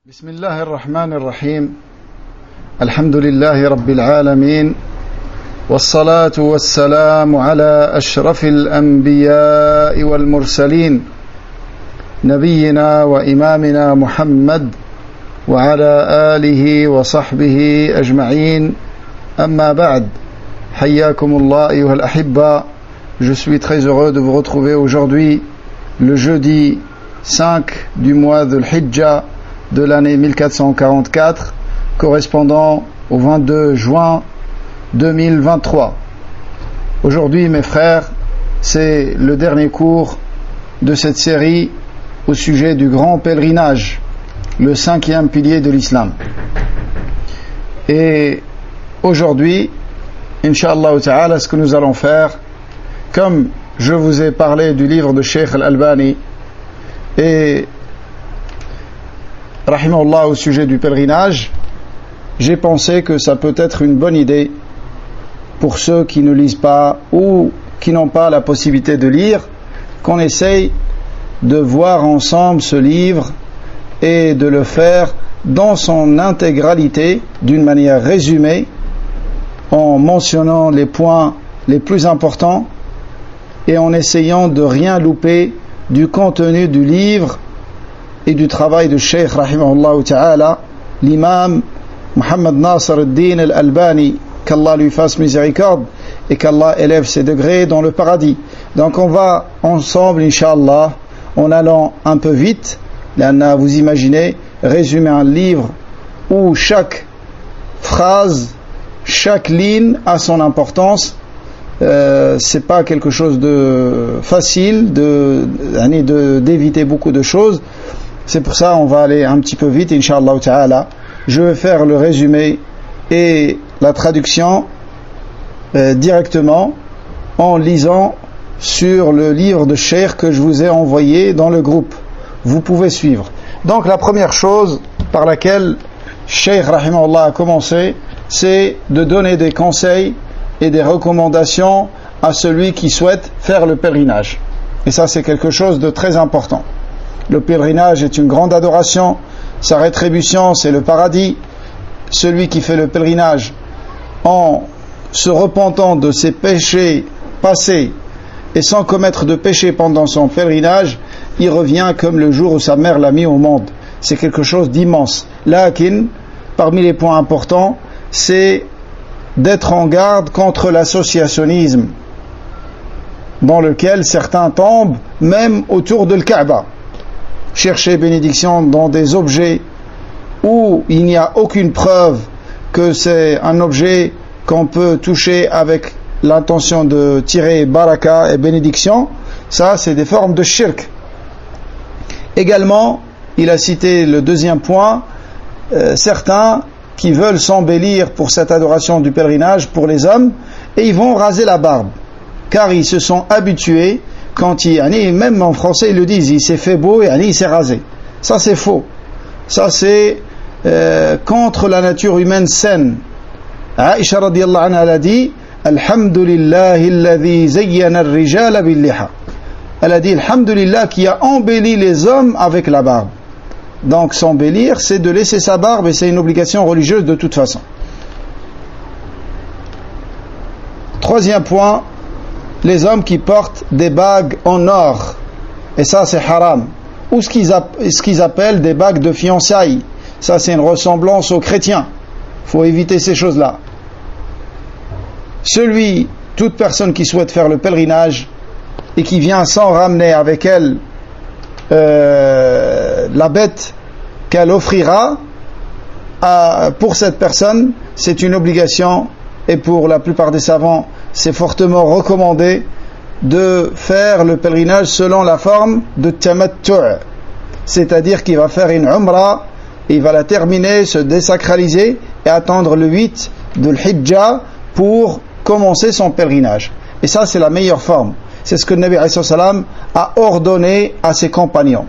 بسم الله الرحمن الرحيم الحمد لله رب العالمين والصلاة والسلام على أشرف الأنبياء والمرسلين نبينا وإمامنا محمد وعلى آله وصحبه أجمعين أما بعد حياكم الله أيها الأحبة. Je suis très heureux de vous retrouver aujourd'hui le jeudi 5 du mois de l'Hijjah de l'année 1444, correspondant au 22 juin 2023. Aujourd'hui, mes frères, c'est le dernier cours de cette série au sujet du grand pèlerinage, le 5e pilier de l'islam. Et aujourd'hui, Inch'Allah Ta'ala, ce que nous allons faire, comme je vous ai parlé du livre de Cheikh Al-Albani et Rahimahullah au sujet du pèlerinage, j'ai pensé que ça peut être une bonne idée pour ceux qui ne lisent pas ou qui n'ont pas la possibilité de lire, qu'on essaye de voir ensemble ce livre et de le faire dans son intégralité, d'une manière résumée, en mentionnant les points les plus importants et en essayant de rien louper du contenu du livre et du travail de Cheikh Rahimahullah Ta'ala, l'imam Muhammad Nasr al-Din al-Albani, qu'Allah lui fasse miséricorde et qu'Allah élève ses degrés dans le paradis. Donc on va ensemble, Inch'Allah, en allant un peu vite, là, vous imaginez, résumer un livre où chaque phrase, chaque ligne a son importance. C'est pas quelque chose de facile d'éviter beaucoup de choses. C'est pour ça on va aller un petit peu vite, Inch'Allah Ta'ala. Je vais faire le résumé et la traduction directement en lisant sur le livre de Cheikh que je vous ai envoyé dans le groupe. Vous pouvez suivre. Donc la première chose par laquelle Cheikh Rahimahullah a commencé, c'est de donner des conseils et des recommandations à celui qui souhaite faire le pèlerinage. Et ça, c'est quelque chose de très important. Le pèlerinage est une grande adoration, sa rétribution, c'est le paradis. Celui qui fait le pèlerinage en se repentant de ses péchés passés et sans commettre de péché pendant son pèlerinage, il revient comme le jour où sa mère l'a mis au monde. C'est quelque chose d'immense. Lakin, parmi les points importants, c'est d'être en garde contre l'associationnisme dans lequel certains tombent, même autour de l'Kaaba. Chercher bénédiction dans des objets où il n'y a aucune preuve que c'est un objet qu'on peut toucher avec l'intention de tirer baraka et bénédiction, ça c'est des formes de shirk. Également, il a cité le deuxième point, certains qui veulent s'embellir pour cette adoration du pèlerinage pour les hommes, et ils vont raser la barbe, car ils se sont habitués, quand même en français ils le disent, il s'est fait beau et il s'est rasé. Ça c'est faux. Ça c'est contre la nature humaine saine. Aïcha radiyallahu anha elle a dit Alhamdulillahi alladhi zayyana ar-rijala bil-liha. Elle a dit Alhamdulillah qui a embelli les hommes avec la barbe. Donc s'embellir, c'est de laisser sa barbe et c'est une obligation religieuse de toute façon. Troisième point, les hommes qui portent des bagues en or, et ça c'est haram, ou ce qu'ils appellent des bagues de fiançailles. Ça c'est une ressemblance aux chrétiens. Il faut éviter ces choses-là. Toute personne qui souhaite faire le pèlerinage et qui vient sans ramener avec elle la bête qu'elle offrira pour cette personne, c'est une obligation, et pour la plupart des savants c'est fortement recommandé de faire le pèlerinage selon la forme de tamattu', c'est-à-dire qu'il va faire une umrah, il va la terminer, se désacraliser et attendre le 8 de l'Hijjah pour commencer son pèlerinage. Et ça c'est la meilleure forme. C'est ce que le Nabi alayhi salam a ordonné à ses compagnons.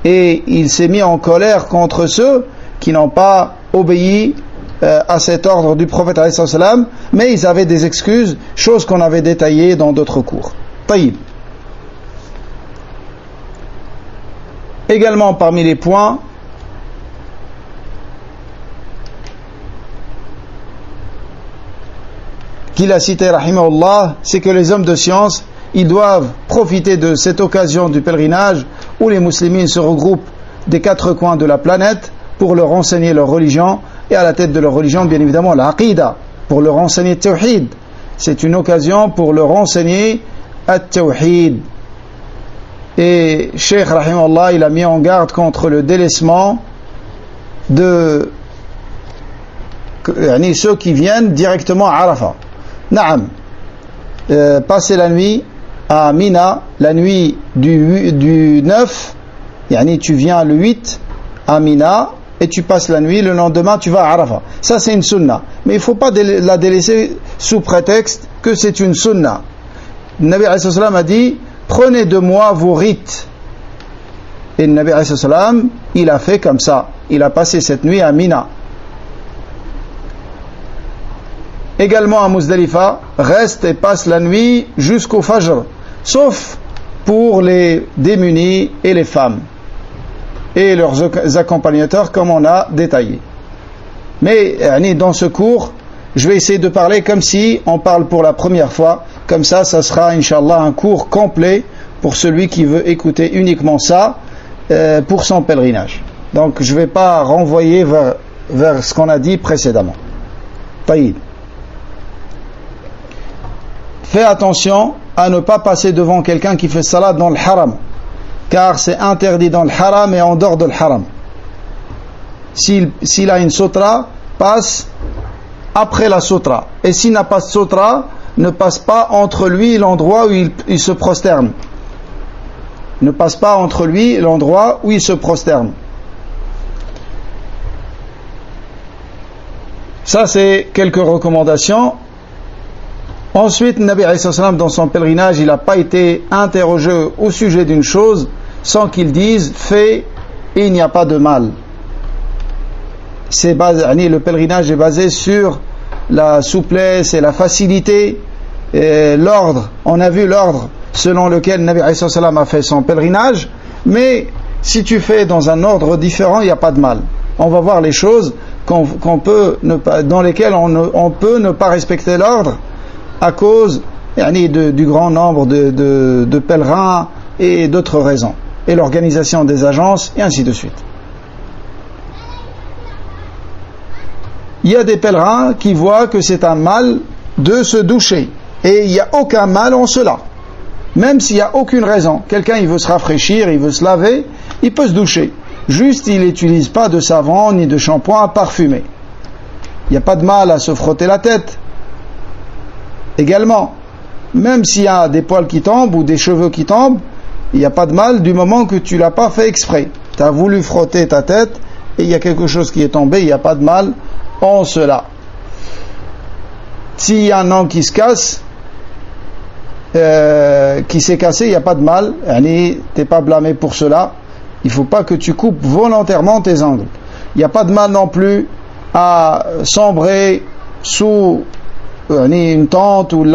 Et il s'est mis en colère contre ceux qui n'ont pas obéi à cet ordre du prophète alayhi salam, mais ils avaient des excuses, chose qu'on avait détaillée dans d'autres cours. Taïb. Également parmi les points, qu'il a cité, rahimahullah, c'est que les hommes de science, ils doivent profiter de cette occasion du pèlerinage où les musulmans se regroupent des quatre coins de la planète pour leur enseigner leur religion, et à la tête de leur religion, bien évidemment, l'aqida, pour leur enseigner le tawhid. C'est une occasion pour leur enseigner le tawhid. Et Cheikh rahimahullah, il a mis en garde contre le délaissement de ceux qui viennent directement à Arafat. Naam, passer la nuit à Mina, la nuit du 9, tu viens le 8 à Mina et tu passes la nuit, le lendemain tu vas à Arafat. Ça c'est une sunna, mais il ne faut pas la délaisser sous prétexte que c'est une sunna. Le Nabi alayhi salam a dit: prenez de moi vos rites. Et le Nabi alayhi salam, il a fait comme ça, il a passé cette nuit à Mina. Également à Muzdalifa, reste et passe la nuit jusqu'au Fajr, sauf pour les démunis et les femmes et leurs accompagnateurs, comme on a détaillé. Mais dans ce cours, je vais essayer de parler comme si on parle pour la première fois. Comme ça sera, Inch'Allah, un cours complet pour celui qui veut écouter uniquement ça pour son pèlerinage. Donc je ne vais pas renvoyer vers ce qu'on a dit précédemment. Taïd. Fais attention à ne pas passer devant quelqu'un qui fait salat dans le haram, car c'est interdit dans le haram et en dehors de le haram. S'il a une sutra, passe après la sutra. Et s'il n'a pas de sutra, ne passe pas entre lui et l'endroit où il se prosterne. Ne passe pas entre lui et l'endroit où il se prosterne. Ça, c'est quelques recommandations. Ensuite, Nabi alayhi salam, dans son pèlerinage, il n'a pas été interrogé au sujet d'une chose sans qu'il dise: fais et il n'y a pas de mal. Le pèlerinage est basé sur la souplesse et la facilité, et l'ordre. On a vu l'ordre selon lequel Nabi alayhi salam a fait son pèlerinage, mais si tu fais dans un ordre différent, il n'y a pas de mal. On va voir les choses dans lesquelles on peut ne pas respecter l'ordre à cause du grand nombre de pèlerins et d'autres raisons, et l'organisation des agences, et ainsi de suite. Il y a des pèlerins qui voient que c'est un mal de se doucher, et il n'y a aucun mal en cela, même s'il n'y a aucune raison. Quelqu'un, il veut se rafraîchir, il veut se laver, il peut se doucher, juste il n'utilise pas de savon ni de shampoing à parfumer. Il n'y a pas de mal à se frotter la tête. Également, même s'il y a des poils qui tombent ou des cheveux qui tombent, il n'y a pas de mal du moment que tu ne l'as pas fait exprès. Tu as voulu frotter ta tête et il y a quelque chose qui est tombé, il n'y a pas de mal en cela. S'il y a un ongle qui se casse, qui s'est cassé, il n'y a pas de mal, tu n'es pas blâmé pour cela. Il ne faut pas que tu coupes volontairement tes ongles. Il n'y a pas de mal non plus à sombrer sous une tente ou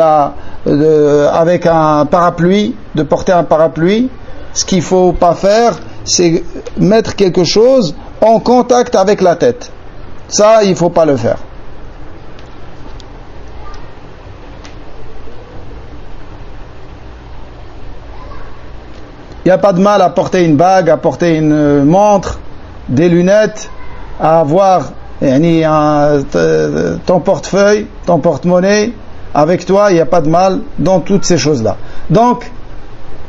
avec un parapluie, de porter un parapluie. Ce qu'il ne faut pas faire, c'est mettre quelque chose en contact avec la tête. Ça, il ne faut pas le faire. Il n'y a pas de mal à porter une bague, à porter une montre, des lunettes, à avoir ton portefeuille, ton porte-monnaie avec toi. Il n'y a pas de mal dans toutes ces choses-là. Donc,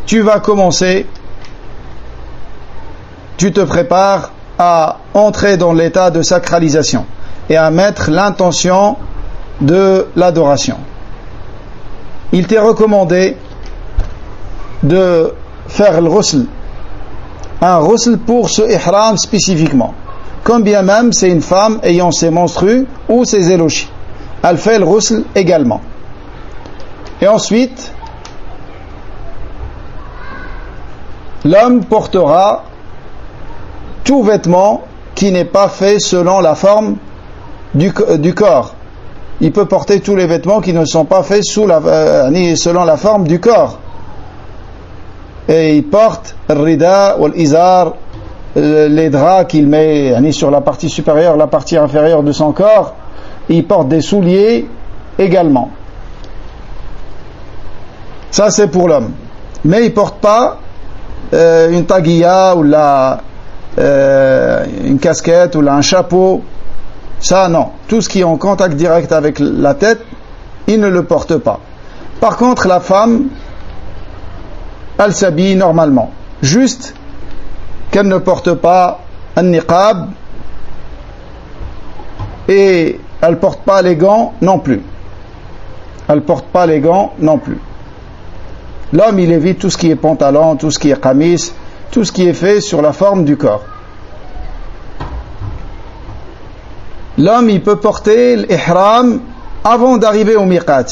tu vas commencer, tu te prépares à entrer dans l'état de sacralisation et à mettre l'intention de l'adoration. Il t'est recommandé de faire le ghusl, un ghusl pour ce ihram spécifiquement. Comme bien même c'est une femme ayant ses menstrues ou ses élochis, elle fait le ghusl également. Et ensuite, l'homme portera tout vêtement qui n'est pas fait selon la forme du corps. Il peut porter tous les vêtements qui ne sont pas faits selon la forme du corps. Et il porte le rida ou l'izar, les draps qu'il met sur la partie supérieure, la partie inférieure de son corps. Il porte des souliers également. Ça c'est pour l'homme. Mais il ne porte pas une taguilla ou une casquette ou un chapeau. Ça non. Tout ce qui est en contact direct avec la tête, il ne le porte pas. Par contre, la femme, elle s'habille normalement. Juste qu'elle ne porte pas un niqab et elle ne porte pas les gants non plus. Elle ne porte pas les gants non plus. L'homme, il évite tout ce qui est pantalon, tout ce qui est qamis, tout ce qui est fait sur la forme du corps. L'homme, il peut porter l'ihram avant d'arriver au miqat.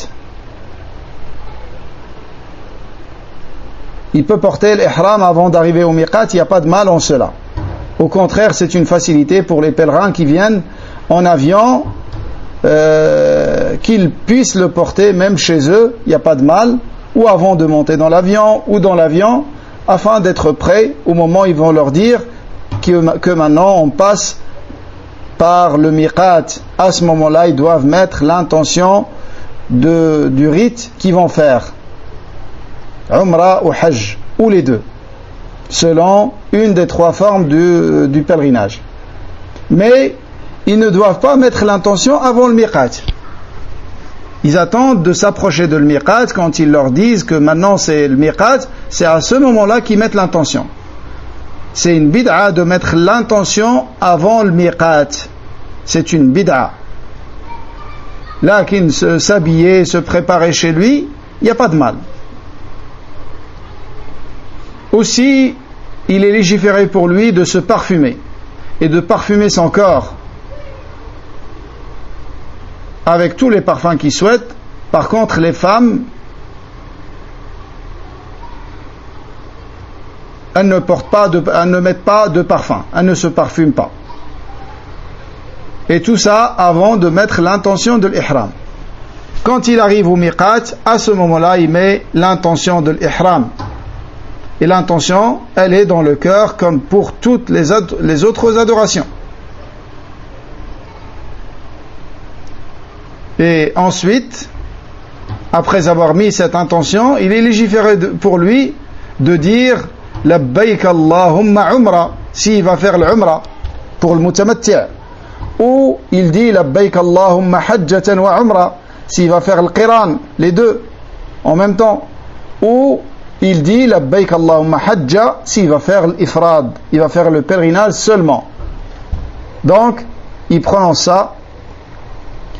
Il peut porter l'ihram avant d'arriver au miqat, il n'y a pas de mal en cela. Au contraire, c'est une facilité pour les pèlerins qui viennent en avion, qu'ils puissent le porter même chez eux, il n'y a pas de mal, ou avant de monter dans l'avion, ou dans l'avion, afin d'être prêts au moment où ils vont leur dire que maintenant on passe par le miqat. À ce moment-là, ils doivent mettre l'intention du rite qu'ils vont faire. Umrah ou Hajj, ou les deux, selon une des trois formes du pèlerinage. Mais ils ne doivent pas mettre l'intention avant le miqat. Ils attendent de s'approcher de le miqat. Quand ils leur disent que maintenant c'est le miqat, c'est à ce moment-là qu'ils mettent l'intention. C'est une bid'a de mettre l'intention avant le miqat. C'est une bid'a. Là, qu'il s'habiller, se préparer chez lui, il n'y a pas de mal. Aussi, il est légiféré pour lui de se parfumer et de parfumer son corps avec tous les parfums qu'il souhaite. Par contre, les femmes, elles ne mettent pas de parfum, elles ne se parfument pas. Et tout ça avant de mettre l'intention de l'ihram. Quand il arrive au miqat, à ce moment-là, il met l'intention de l'ihram. Et l'intention, elle est dans le cœur comme pour toutes les autres adorations. Et ensuite, après avoir mis cette intention, il est légiféré pour lui de dire Labbaik Allahumma Umra, s'il va faire l'Umra pour le mutamatti'. Ou il dit Labbaik Allahumma Hajjatan wa Umra, s'il va faire le Qiran, les deux en même temps. Ou il dit Labbaik Allahumma Hajja, s'il va faire l'Ifrad, il va faire le pèlerinage seulement. Donc, il prononce ça.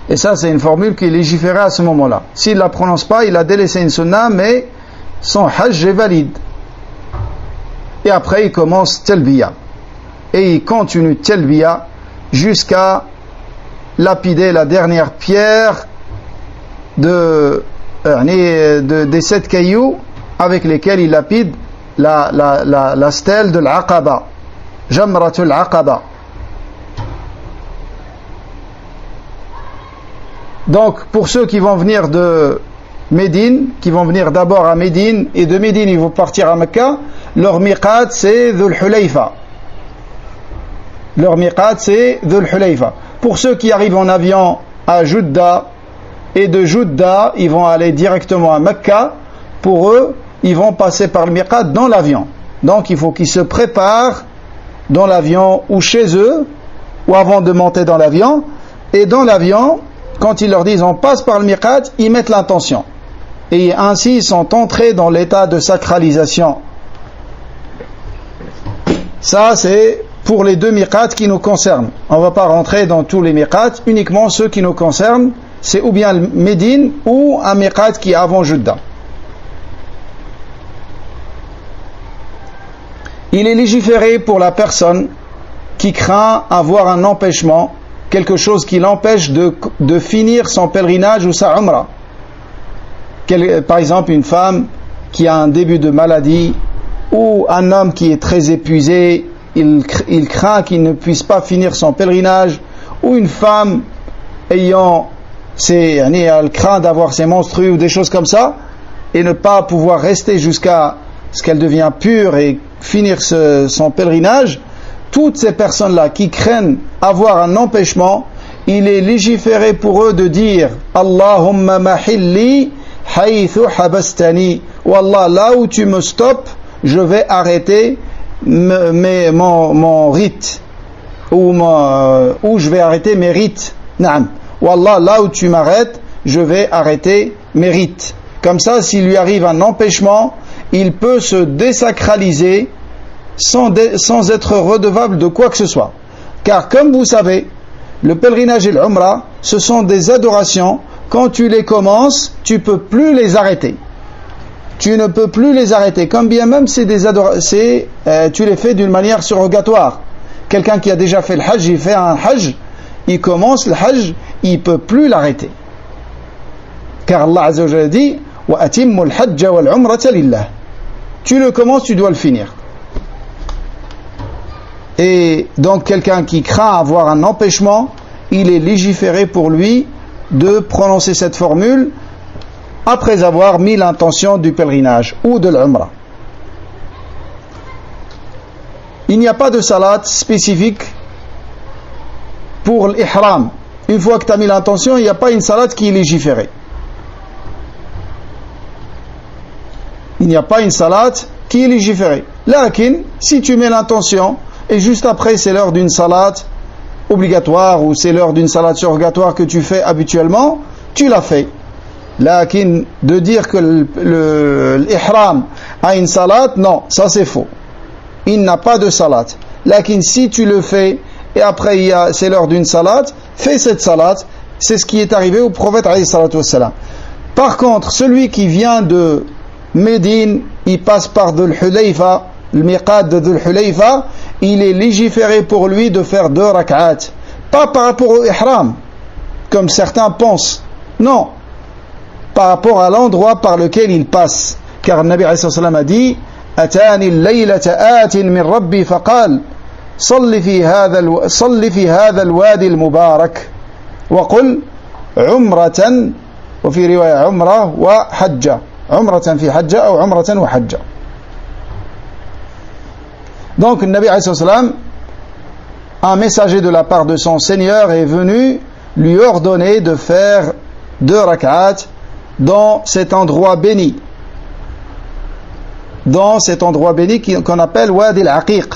Et ça, c'est une formule qui est légiférée à ce moment-là. S'il ne la prononce pas, il a délaissé une sunna, mais son hajj est valide. Et après, il commence Talbiya. Et il continue Talbiya jusqu'à lapider la dernière pierre des 7 cailloux avec lesquels il lapide la stèle de l'Aqaba. Jamratul Aqaba. Donc, pour ceux qui vont venir de Médine, qui vont venir d'abord à Médine, et de Médine ils vont partir à Mecca, leur miqat c'est Dhul Hulayfa. Leur miqat c'est Dhul Hulayfa. Pour ceux qui arrivent en avion à Judda, et de Judda, ils vont aller directement à Mecca, pour eux, ils vont passer par le miqat dans l'avion. Donc, il faut qu'ils se préparent dans l'avion ou chez eux, ou avant de monter dans l'avion, et dans l'avion, quand ils leur disent on passe par le miqat, ils mettent l'intention. Et ainsi, ils sont entrés dans l'état de sacralisation. Ça, c'est pour les deux miqats qui nous concernent. On ne va pas rentrer dans tous les miqats, uniquement ceux qui nous concernent, c'est ou bien Médine ou un miqat qui est avant Judda. Il est légiféré pour la personne qui craint avoir un empêchement, quelque chose qui l'empêche de finir son pèlerinage ou sa umrah. Par exemple, une femme qui a un début de maladie, ou un homme qui est très épuisé, il craint qu'il ne puisse pas finir son pèlerinage, ou une femme elle craint d'avoir ses menstrues ou des choses comme ça, et ne pas pouvoir rester jusqu'à ce qu'elle devienne pure et finir son pèlerinage. Toutes ces personnes-là qui craignent avoir un empêchement, il est légiféré pour eux de dire Allahumma mahilli haythu habastani, Wallah, là où tu me stoppes, je vais arrêter mon rite, ou je vais arrêter mes rites. Naam. Wallah, là où tu m'arrêtes, je vais arrêter mes rites. Comme ça, s'il lui arrive un empêchement, il peut se désacraliser sans être redevable de quoi que ce soit. Car comme vous savez, le pèlerinage et l'umrah, ce sont des adorations. Quand tu les commences, tu ne peux plus les arrêter. Tu ne peux plus les arrêter. Comme bien même tu les fais d'une manière surrogatoire. Quelqu'un qui a déjà fait le hajj, il fait un hajj, il commence le hajj, il ne peut plus l'arrêter. Car Allah Azza wa Jalla dit wa atimmu al-hajj wal-umrata lillah. Tu le commences, tu dois le finir. Et donc quelqu'un qui craint avoir un empêchement, il est légiféré pour lui de prononcer cette formule après avoir mis l'intention du pèlerinage ou de l'umrah. Il n'y a pas de salat spécifique pour l'ihram. Une fois que tu as mis l'intention, il n'y a pas une salat qui est légiférée. Il n'y a pas une salat qui est légiférée. Lakin, si tu mets l'intention et juste après c'est l'heure d'une salat obligatoire ou c'est l'heure d'une salat surrogatoire que tu fais habituellement, tu l'as fait. Lakin, de dire que l'ihram a une salat, non, ça c'est faux. Il n'a pas de salat. Lakin, si tu le fais et après c'est l'heure d'une salat, fais cette salat. C'est ce qui est arrivé au prophète alayhi salatu wassalam. Par contre, celui qui vient de Médine, il passe par Dhul Hulayfa, le miqat de Dhul Hulayfa, il est légiféré pour lui de faire 2 rak'at. Pas par rapport au ihram, comme certains pensent. Non. Par rapport à l'endroit par lequel il passe. Car le Nabi alayhi sallam a dit Atani al-laylata atin min rabbi faqal صل في هذا الوادي المبارك وقل عمرة وفي رواية عمرة وحجة عمرة في حجة أو عمرة وحجة. Donc le Nabi alayhi salam, un messager de la part de son Seigneur est venu lui ordonner de faire 2 rak'at dans cet endroit béni. Dans cet endroit béni qu'on appelle Wadi al-Aqiq,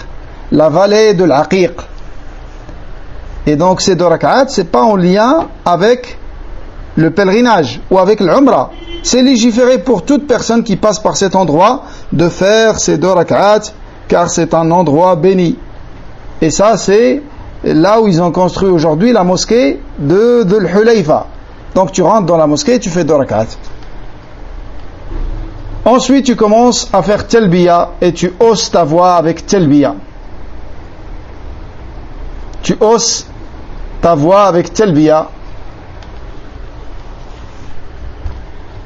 la vallée de l'Aqiq. Et donc ces 2 rak'at, c'est pas en lien avec le pèlerinage ou avec l'umrah. C'est légiféré pour toute personne qui passe par cet endroit de faire ces 2 rak'at, car c'est un endroit béni. Et ça, c'est là où ils ont construit aujourd'hui la mosquée de Dhul Hulayfa. Donc tu rentres dans la mosquée et tu fais 2 rak'at. Ensuite, tu commences à faire Talbiya et tu hausses ta voix avec Talbiya. Tu hausses ta voix avec Talbiya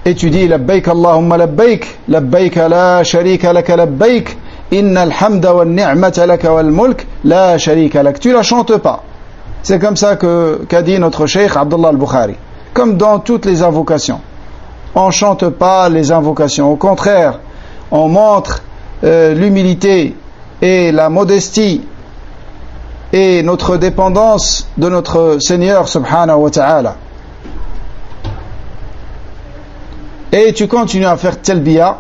et tu dis Labbaik Allahumma labbaik, labbaik la sharika laka labbaik, innal hamda wal ni'mata laka wal mulk la sharika lak. Tu la chantes pas. C'est comme ça qu'a dit notre cheikh Abdullah al-Bukhari. Comme dans toutes les invocations. On ne chante pas les invocations. Au contraire, on montre l'humilité et la modestie et notre dépendance de notre Seigneur subhanahu wa ta'ala. Et tu continues à faire Talbiya,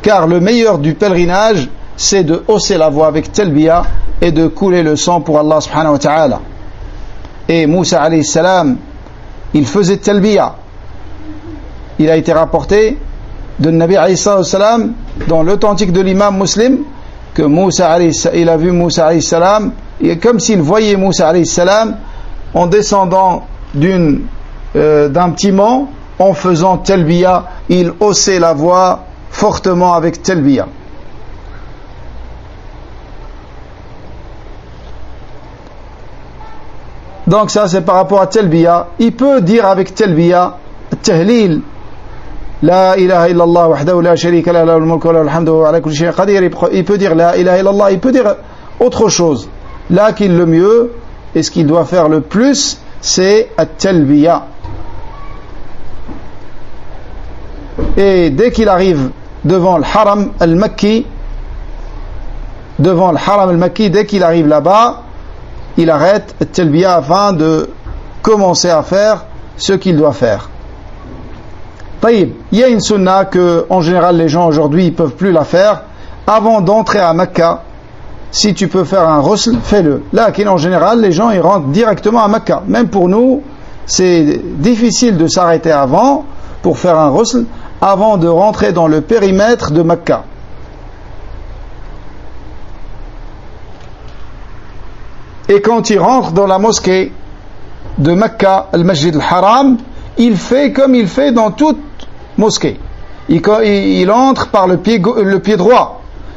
car le meilleur du pèlerinage, c'est de hausser la voix avec Talbiya et de couler le sang pour Allah subhanahu wa ta'ala. Et Moussa alayhi salam, il faisait Talbiya. Il a été rapporté de Nabi alayhi salam dans l'authentique de l'imam Muslim que il a vu Moussa alayhi salam, et comme s'il voyait Moussa alayhi salam en descendant d'un petit mont, en faisant Talbiya, il haussait la voix fortement avec Talbiya. Donc ça c'est par rapport à Talbiya. Il peut dire avec Talbiya Tahlil La ilaha illallah wahdahu la sharika lahu lahul mulku wa lahul hamdu wa ala kulli shay'in qadir. Il peut dire La ilaha illallah, il peut dire autre chose. Là qu'il le mieux et ce qu'il doit faire le plus, c'est At-Talbiya. Et dès qu'il arrive devant le haram al-Makki, dès qu'il arrive là-bas, il arrête At-Talbiya afin de commencer à faire ce qu'il doit faire. طيب, il y a une sunna que en général les gens aujourd'hui ils peuvent plus la faire. Avant d'entrer à Mecca, si tu peux faire un ghusl, fais-le. Là, en général, les gens ils rentrent directement à Mecca. Même pour nous, c'est difficile de s'arrêter avant pour faire un ghusl avant de rentrer dans le périmètre de Mecca. Et quand il rentre dans la mosquée de Mecca, le Masjid al-Haram, il fait comme il fait dans toute mosquée. Il entre par le pied droit.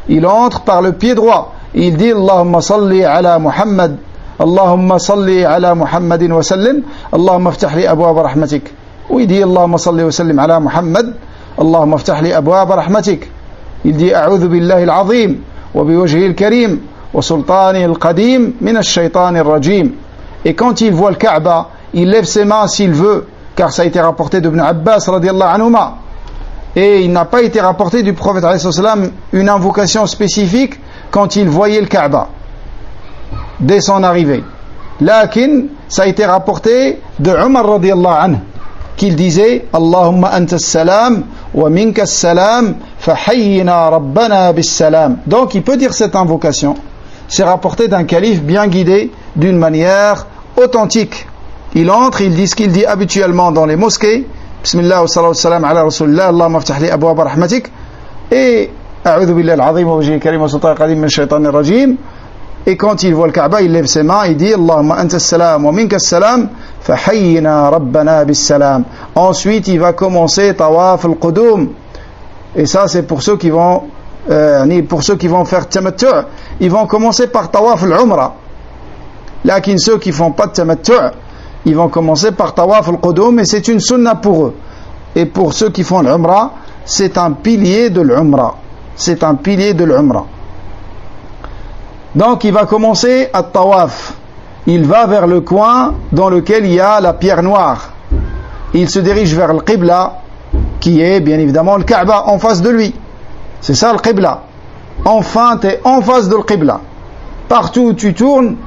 Il entre par le pied droit. Il dit Allahumma salli ala Muhammad, Allahumma salli ala Muhammadin wa sallim, Allahumma aftah li abwaab rahmatik. Ou il dit Allahumma salli wa sallim ala Muhammad, Allahumma aftah li abwaab rahmatik. Il dit A'udhu billahi al-azim wa biwajhi al-karim wa sultani al-qadim min ash-shaytani ar-rajim. Et quand il voit le Kaaba, il lève ses mains s'il veut, car ça a été rapporté d'Ibn Abbas radiyallahu anhuma. Et il n'a pas été rapporté du prophète alayhi salam une invocation spécifique quand il voyait le Kaaba dès son arrivée. Lakin ça a été rapporté de Umar radiyallahu anhu qu'il disait Allahumma anta as-salam wa minka as-salam fahayyina rabbana bis-salam. Donc il peut dire cette invocation. C'est rapporté d'un calife bien guidé d'une manière authentique. Il entre, il dit ce qu'il dit habituellement dans les mosquées. Bismillah wa salatu wa salam ala rasulillah, Allahumma aftah li abwaab rahmatik. Et A'udhu billahi al-azim wa wajhi al-karim wa sultani al-qadim min ash-shaytani ar-rajim. Et quand il voit le Kaaba, il lève ses mains, il dit Allahumma anta as-salam wa minka as-salam fahayyina rabbana bis-salam. Ensuite, il va commencer tawaf al-qudum. Et ça, c'est pour ceux qui vont faire tamattu'. Ils vont commencer par tawaf al-umra. Lakin ceux qui font pas de tamattu', ils vont commencer par tawaf al-qudum, et c'est une sunna pour eux. Et pour ceux qui font l'umra, c'est un pilier de l'umra. C'est un pilier de l'umra. Donc il va commencer à tawaf. Il va vers le coin dans lequel il y a la pierre noire. Il se dirige vers le qibla, qui est bien évidemment le Kaaba en face de lui. C'est ça le qibla. Enfin, tu es en face de le qibla. Partout où tu t'orientes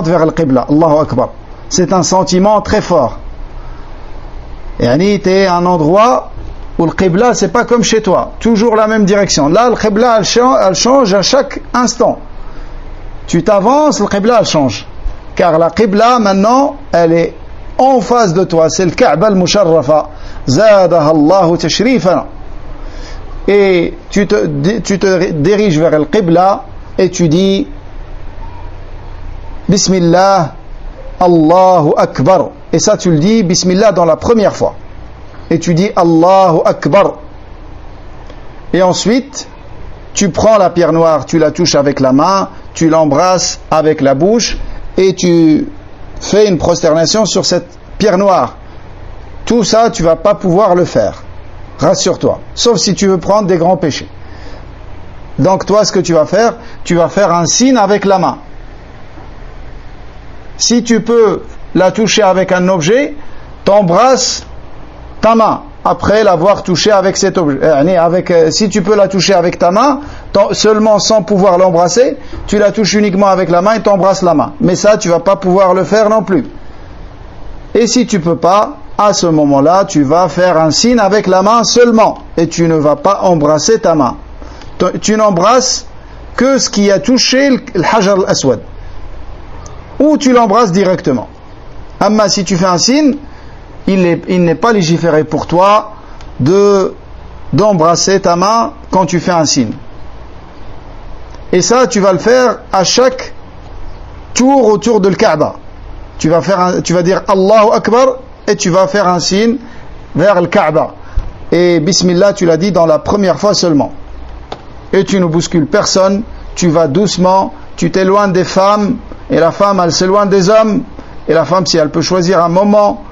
vers le qibla. Allahu Akbar. C'est un sentiment très fort. Yani, tu es à un endroit où le qibla, c'est pas comme chez toi. Toujours la même direction. Là, le qibla, elle change à chaque instant. Tu t'avances, le qibla, elle change. Car la qibla, maintenant, elle est en face de toi. C'est le Kaaba al-Musharrafa. Zadaha Allahu tashrifana. Et tu te diriges vers le qibla et tu dis Bismillah, Allahu Akbar. Et ça, tu le dis Bismillah dans la première fois. Et tu dis Allahu Akbar. Et ensuite, tu prends la pierre noire, tu la touches avec la main, tu l'embrasses avec la bouche et tu fais une prosternation sur cette pierre noire. Tout ça, tu ne vas pas pouvoir le faire. Rassure-toi. Sauf si tu veux prendre des grands péchés. Donc toi, ce que tu vas faire un signe avec la main. Si tu peux la toucher avec un objet, t'embrasses ta main après l'avoir touché avec cet objet. Si tu peux la toucher avec ta main, seulement sans pouvoir l'embrasser, tu la touches uniquement avec la main et t'embrasses la main. Mais ça, tu vas pas pouvoir le faire non plus. Et si tu peux pas, à ce moment-là, tu vas faire un signe avec la main seulement et tu ne vas pas embrasser ta main. Tu n'embrasses que ce qui a touché le Hajar al-Aswad. Ou tu l'embrasses directement. Amma si tu fais un signe, il n'est pas légiféré pour toi d'embrasser ta main quand tu fais un signe. Et ça, tu vas le faire à chaque tour autour de le Kaaba. Tu vas dire Allahu Akbar et tu vas faire un signe vers le Kaaba. Et Bismillah, tu l'as dit dans la première fois seulement. Et tu ne bouscules personne, tu vas doucement, tu t'éloignes des femmes, et la femme, elle s'éloigne des hommes. Et la femme, si elle peut choisir un moment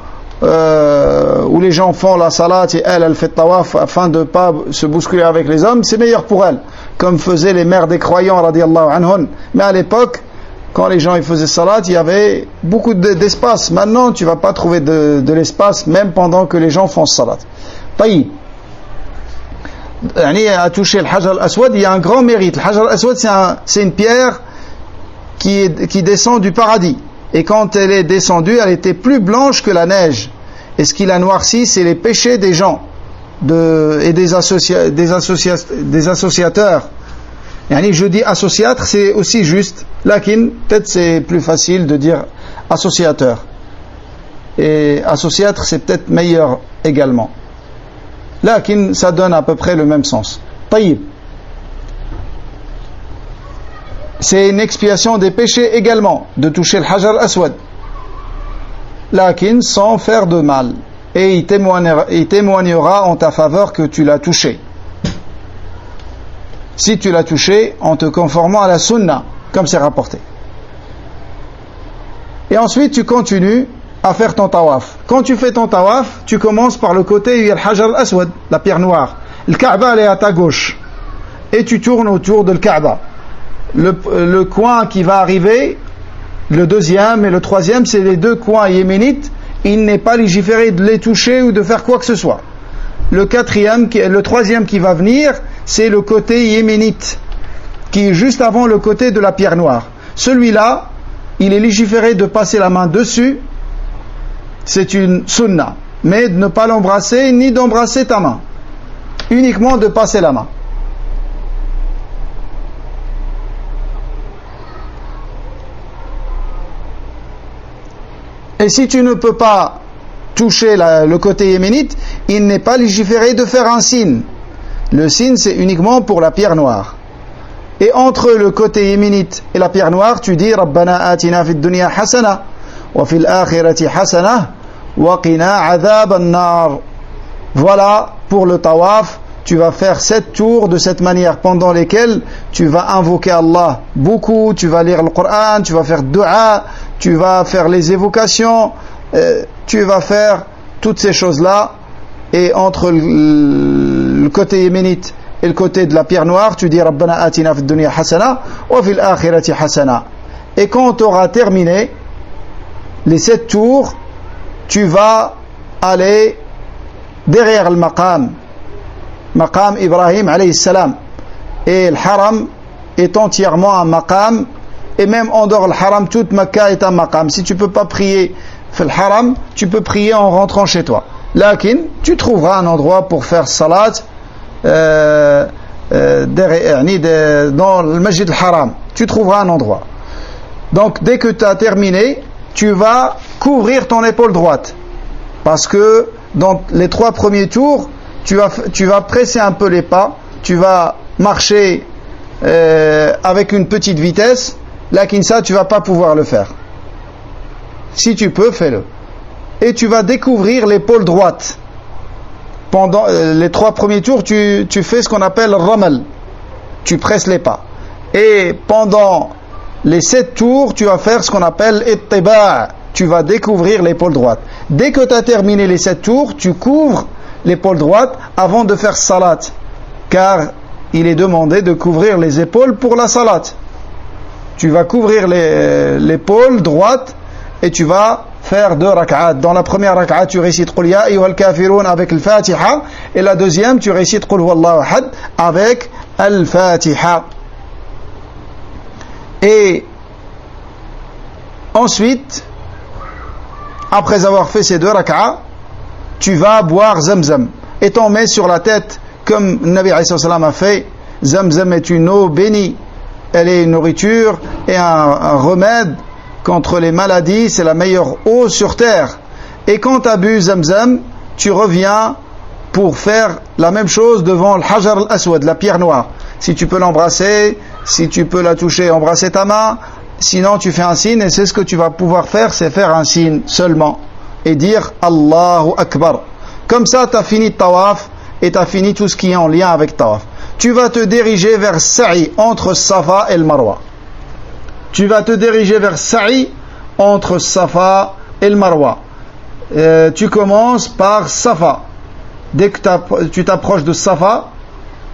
où les gens font la salat et elle fait tawaf afin de ne pas se bousculer avec les hommes, c'est meilleur pour elle, comme faisaient les mères des croyants radiyallahu anhun. Mais à l'époque, quand les gens ils faisaient salat, il y avait beaucoup d'espace. Maintenant, tu ne vas pas trouver de l'espace, même pendant que les gens font salat. Taïb. À toucher le Hajar al-Aswad, il y a un grand mérite. Le Hajar al-Aswad, c'est une pierre qui descend du paradis. Et quand elle est descendue, elle était plus blanche que la neige. Et ce qui la noircit, c'est les péchés des gens et des associateurs. Yani, je dis associateur, c'est aussi juste. Lakin, peut-être c'est plus facile de dire associateur. Et associateur, c'est peut-être meilleur également. Lakin, ça donne à peu près le même sens. Taïb. C'est une expiation des péchés également, de toucher le Hajar al-Aswad. Lakin, sans faire de mal. Et il témoignera en ta faveur que tu l'as touché. Si tu l'as touché en te conformant à la sunna, comme c'est rapporté. Et ensuite, tu continues à faire ton tawaf. Quand tu fais ton tawaf, tu commences par le côté où il y a le Hajar al-Aswad, la pierre noire. Le Kaaba, elle est à ta gauche. Et tu tournes autour de le Kaaba. Le coin qui va arriver, le deuxième et le troisième, c'est les deux coins yéménites. Il n'est pas légiféré de les toucher ou de faire quoi que ce soit. Le troisième qui va venir, c'est le côté yéménite, qui est juste avant le côté de la pierre noire. Celui-là, il est légiféré de passer la main dessus, c'est une sunna, mais de ne pas l'embrasser ni d'embrasser ta main, uniquement de passer la main. Et si tu ne peux pas toucher le côté yéménite, il n'est pas légiféré de faire un signe. Le signe, c'est uniquement pour la pierre noire. Et entre le côté yéménite et la pierre noire, tu dis Rabbana atina fid dunya hasana wa fil akhirati hasana wa qina adhab an-nar. Voilà pour le tawaf. Tu vas faire 7 tours de cette manière pendant lesquels tu vas invoquer Allah beaucoup, tu vas lire le Coran, tu vas faire dua, tu vas faire les évocations, tu vas faire toutes ces choses-là. Et entre le côté yéménite et le côté de la pierre noire, tu dis Rabbana atina fid dunya hasana wa fil akhirati hasana. Et quand tu auras terminé les 7 tours, tu vas aller derrière le maqam Ibrahim alayhi salam. Et le haram est entièrement un maqam. Et même en dehors du haram, toute Mecca est un maqam. Si tu ne peux pas prier le haram, tu peux prier en rentrant chez toi. Lakin, tu trouveras un endroit pour faire salat dans le masjid al-haram. Tu trouveras un endroit. Donc, dès que tu as terminé, tu vas couvrir ton épaule droite. Parce que dans les 3 premiers tours, tu vas presser un peu les pas, tu vas marcher avec une petite vitesse, lakin ça, tu ne vas pas pouvoir le faire. Si tu peux, fais-le. Et tu vas découvrir l'épaule droite. Pendant les 3 premiers tours, tu fais ce qu'on appelle ramal. Tu presses les pas. Et pendant les 7 tours, tu vas faire ce qu'on appelle ittiba'. Tu vas découvrir l'épaule droite. Dès que tu as terminé les 7 tours, tu couvres l'épaule droite avant de faire salat. Car il est demandé de couvrir les épaules pour la salat. Tu vas couvrir l'épaule droite et tu vas faire 2 rak'at. Dans la première rak'at, tu récites Qul ya ayyuhal kafirun avec le Fatiha, et la deuxième, tu récites Qul huwallahu ahad avec le Fatiha. Et ensuite, après avoir fait ces 2 rak'at, tu vas boire Zamzam et t'en mets sur la tête comme Nabi alayhi salam a fait. Zamzam est une eau bénie, elle est une nourriture et un remède contre les maladies, c'est la meilleure eau sur terre. Et quand tu as bu Zamzam, tu reviens pour faire la même chose devant le Hajar al-Aswad, la pierre noire. Si tu peux l'embrasser, si tu peux la toucher, embrasser ta main, sinon tu fais un signe, et c'est ce que tu vas pouvoir faire, c'est faire un signe seulement et dire Allahu Akbar. Comme ça, tu as fini tawaf et tu as fini tout ce qui est en lien avec tawaf. Tu vas te diriger vers Sa'i, entre Safa et le Marwa. Tu vas te diriger vers Sa'i, entre Safa et le Marwa. Tu commences par Safa. Dès que tu t'approches de Safa,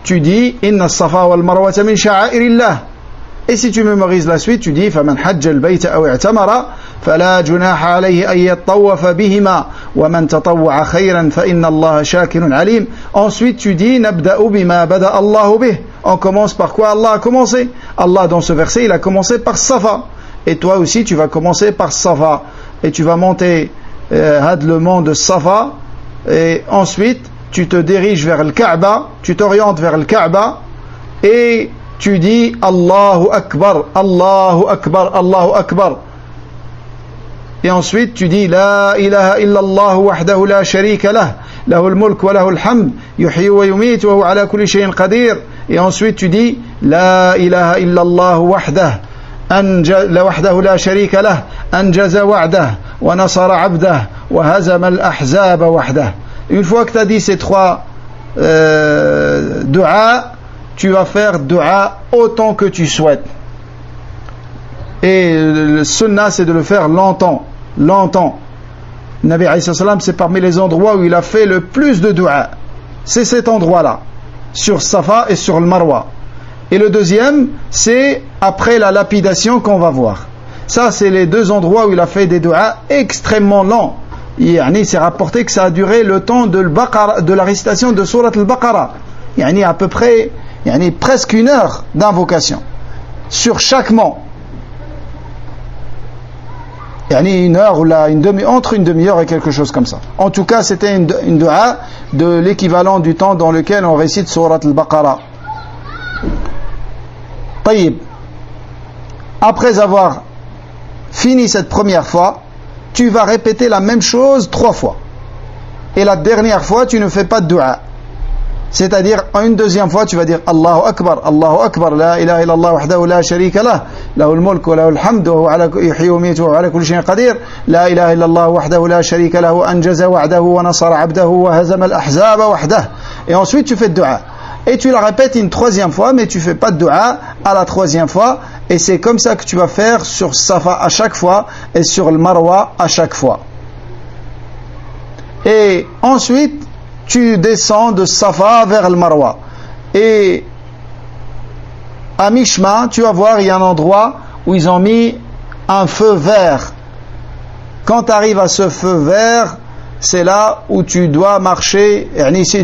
tu dis Inna Safa wal Marwa min sha'airillah. Et si tu mémorises la suite, tu dis فَمَنْ حَجَّ الْبَيْتَ أَوْ اعْتَمَرَ فَلَا جُنَاحَ عَلَيْهِ أَنْ يَطَّوَّفَ بِهِمَا وَمَنْ تَطَوَّعَ خَيْرًا فَإِنَّ اللَّهَ شَاكِرٌ عَلِيمٌ. Ensuite, tu dis نَبْدَأُ بِمَا بَدَأَ اللَّهُ بِهِ. On commence par quoi Allah a commencé. Allah, dans ce verset, il a commencé par Safa. Et toi aussi, tu vas commencer par Safa. Et tu vas monter le mont de Safa, et ensuite tu te diriges vers le Kaaba, tu t'orientes vers le Kaaba et tu dis Allahu Akbar, Allahu Akbar, Allahu Akbar. Et ensuite tu dis La ilaha illallah wahdahu la sharika lah, lahul mulk wa lahul hamd, yuhyi wa yumit wa huwa ala kulli shay'in qadir. Et ensuite tu dis La ilaha illallah wahdahu وحده لا شريك له أنجز وعده ونصر عبده وهزم الأحزاب وحده. Une fois que tu as dit ces trois du'a, tu vas faire du'a autant que tu souhaites. Et le sunnah, c'est de le faire longtemps. Nabi alayhi salam, c'est parmi les endroits où il a fait le plus de du'a. C'est cet endroit-là, sur Safa et sur le Marwa. Et le deuxième, c'est après la lapidation qu'on va voir. Ça, c'est les deux endroits où il a fait des du'a extrêmement longs. C'est rapporté que ça a duré le temps de la récitation de Surat al-Baqarah. À peu près, presque 1 heure d'invocation sur chaque mot. 1 heure ou entre une demi-heure et quelque chose comme ça. En tout cas, c'était une du'a de l'équivalent du temps dans lequel on récite Surat al-Baqarah. Taïb. Après avoir fini cette première fois, tu vas répéter la même chose 3 fois. Et la dernière fois, tu ne fais pas de du'a. C'est-à-dire, une deuxième fois, tu vas dire Allahu Akbar, la ilaha illallah wahdahu la sharika lah, lahul mulk wa lahul hamd wa huwa ala yuhyi wa yumiitu wa huwa ala kulli shay'in qadir, la ilaha illallah wahdahu la sharika lahu anjaza wa'dahu wa nasara 'abdahu wa hazama al-ahzaba wahdahu. Et ensuite, tu fais de du'a. Et tu la répètes une 3e fois, mais tu ne fais pas de du'a à la 3e fois. Et c'est comme ça que tu vas faire sur Safa à chaque fois et sur le Marwa à chaque fois. Et ensuite, tu descends de Safa vers le Marwa. Et à mi-chemin, tu vas voir, il y a un endroit où ils ont mis un feu vert. Quand tu arrives à ce feu vert, c'est là où tu dois marcher,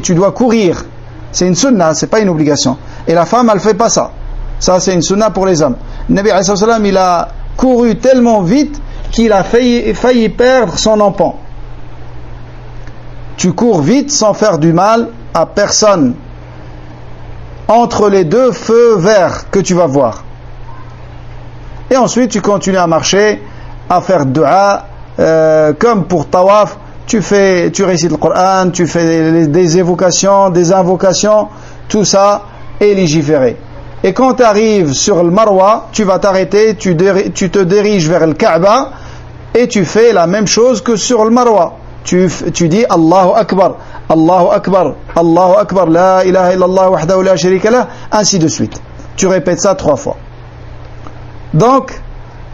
tu dois courir. C'est une sunna, c'est pas une obligation. Et la femme, elle fait pas ça. Ça, c'est une sunna pour les hommes. Nabi alayhi salam, il a couru tellement vite qu'il a failli perdre son enfant. Tu cours vite sans faire du mal à personne. Entre les deux feux verts que tu vas voir. Et ensuite, tu continues à marcher, à faire dua, comme pour tawaf. Tu récites le Coran, tu fais des évocations, des invocations, tout ça est légiféré. Et quand tu arrives sur le Marwa, tu vas t'arrêter, tu te diriges vers le Kaaba et tu fais la même chose que sur le Marwa. Tu dis Allahu Akbar, Allahu Akbar, Allahu Akbar, la ilaha illallah wahdahu la sharika lah, ainsi de suite. Tu répètes ça 3 fois. Donc,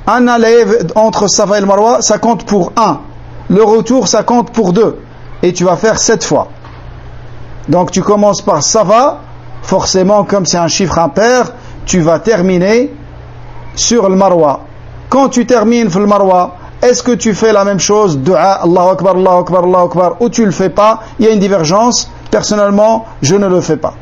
un aller entre Safa et le Marwa, ça compte pour 1. Le retour, ça compte pour 2. Et tu vas faire 7 fois. Donc tu commences par Safa. Forcément, comme c'est un chiffre impair, tu vas terminer sur le Marwa. Quand tu termines sur le Marwa, est-ce que tu fais la même chose, Dua, Allahu Akbar, Allahu Akbar, Allahu Akbar, ou tu le fais pas? Il y a une divergence. Personnellement, je ne le fais pas.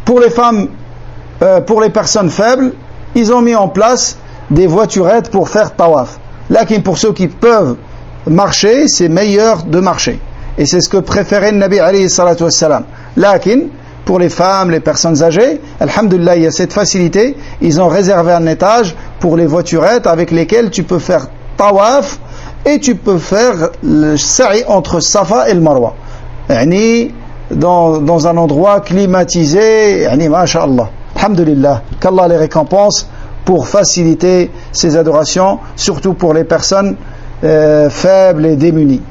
Pour les femmes, pour les personnes faibles, ils ont mis en place des voiturettes pour faire tawaf. Là, pour ceux qui peuvent marcher, c'est meilleur de marcher. Et c'est ce que préférait le Nabi alayhi salatu wassalam. Lakin, pour les femmes, les personnes âgées, alhamdulillah, il y a cette facilité. Ils ont réservé un étage pour les voiturettes avec lesquelles tu peux faire tawaf et tu peux faire le sa'i entre Safa et le Marwa. Dans un endroit climatisé, masha'Allah. Alhamdulillah, qu'Allah les récompense pour faciliter ces adorations, surtout pour les personnes faibles et démunies.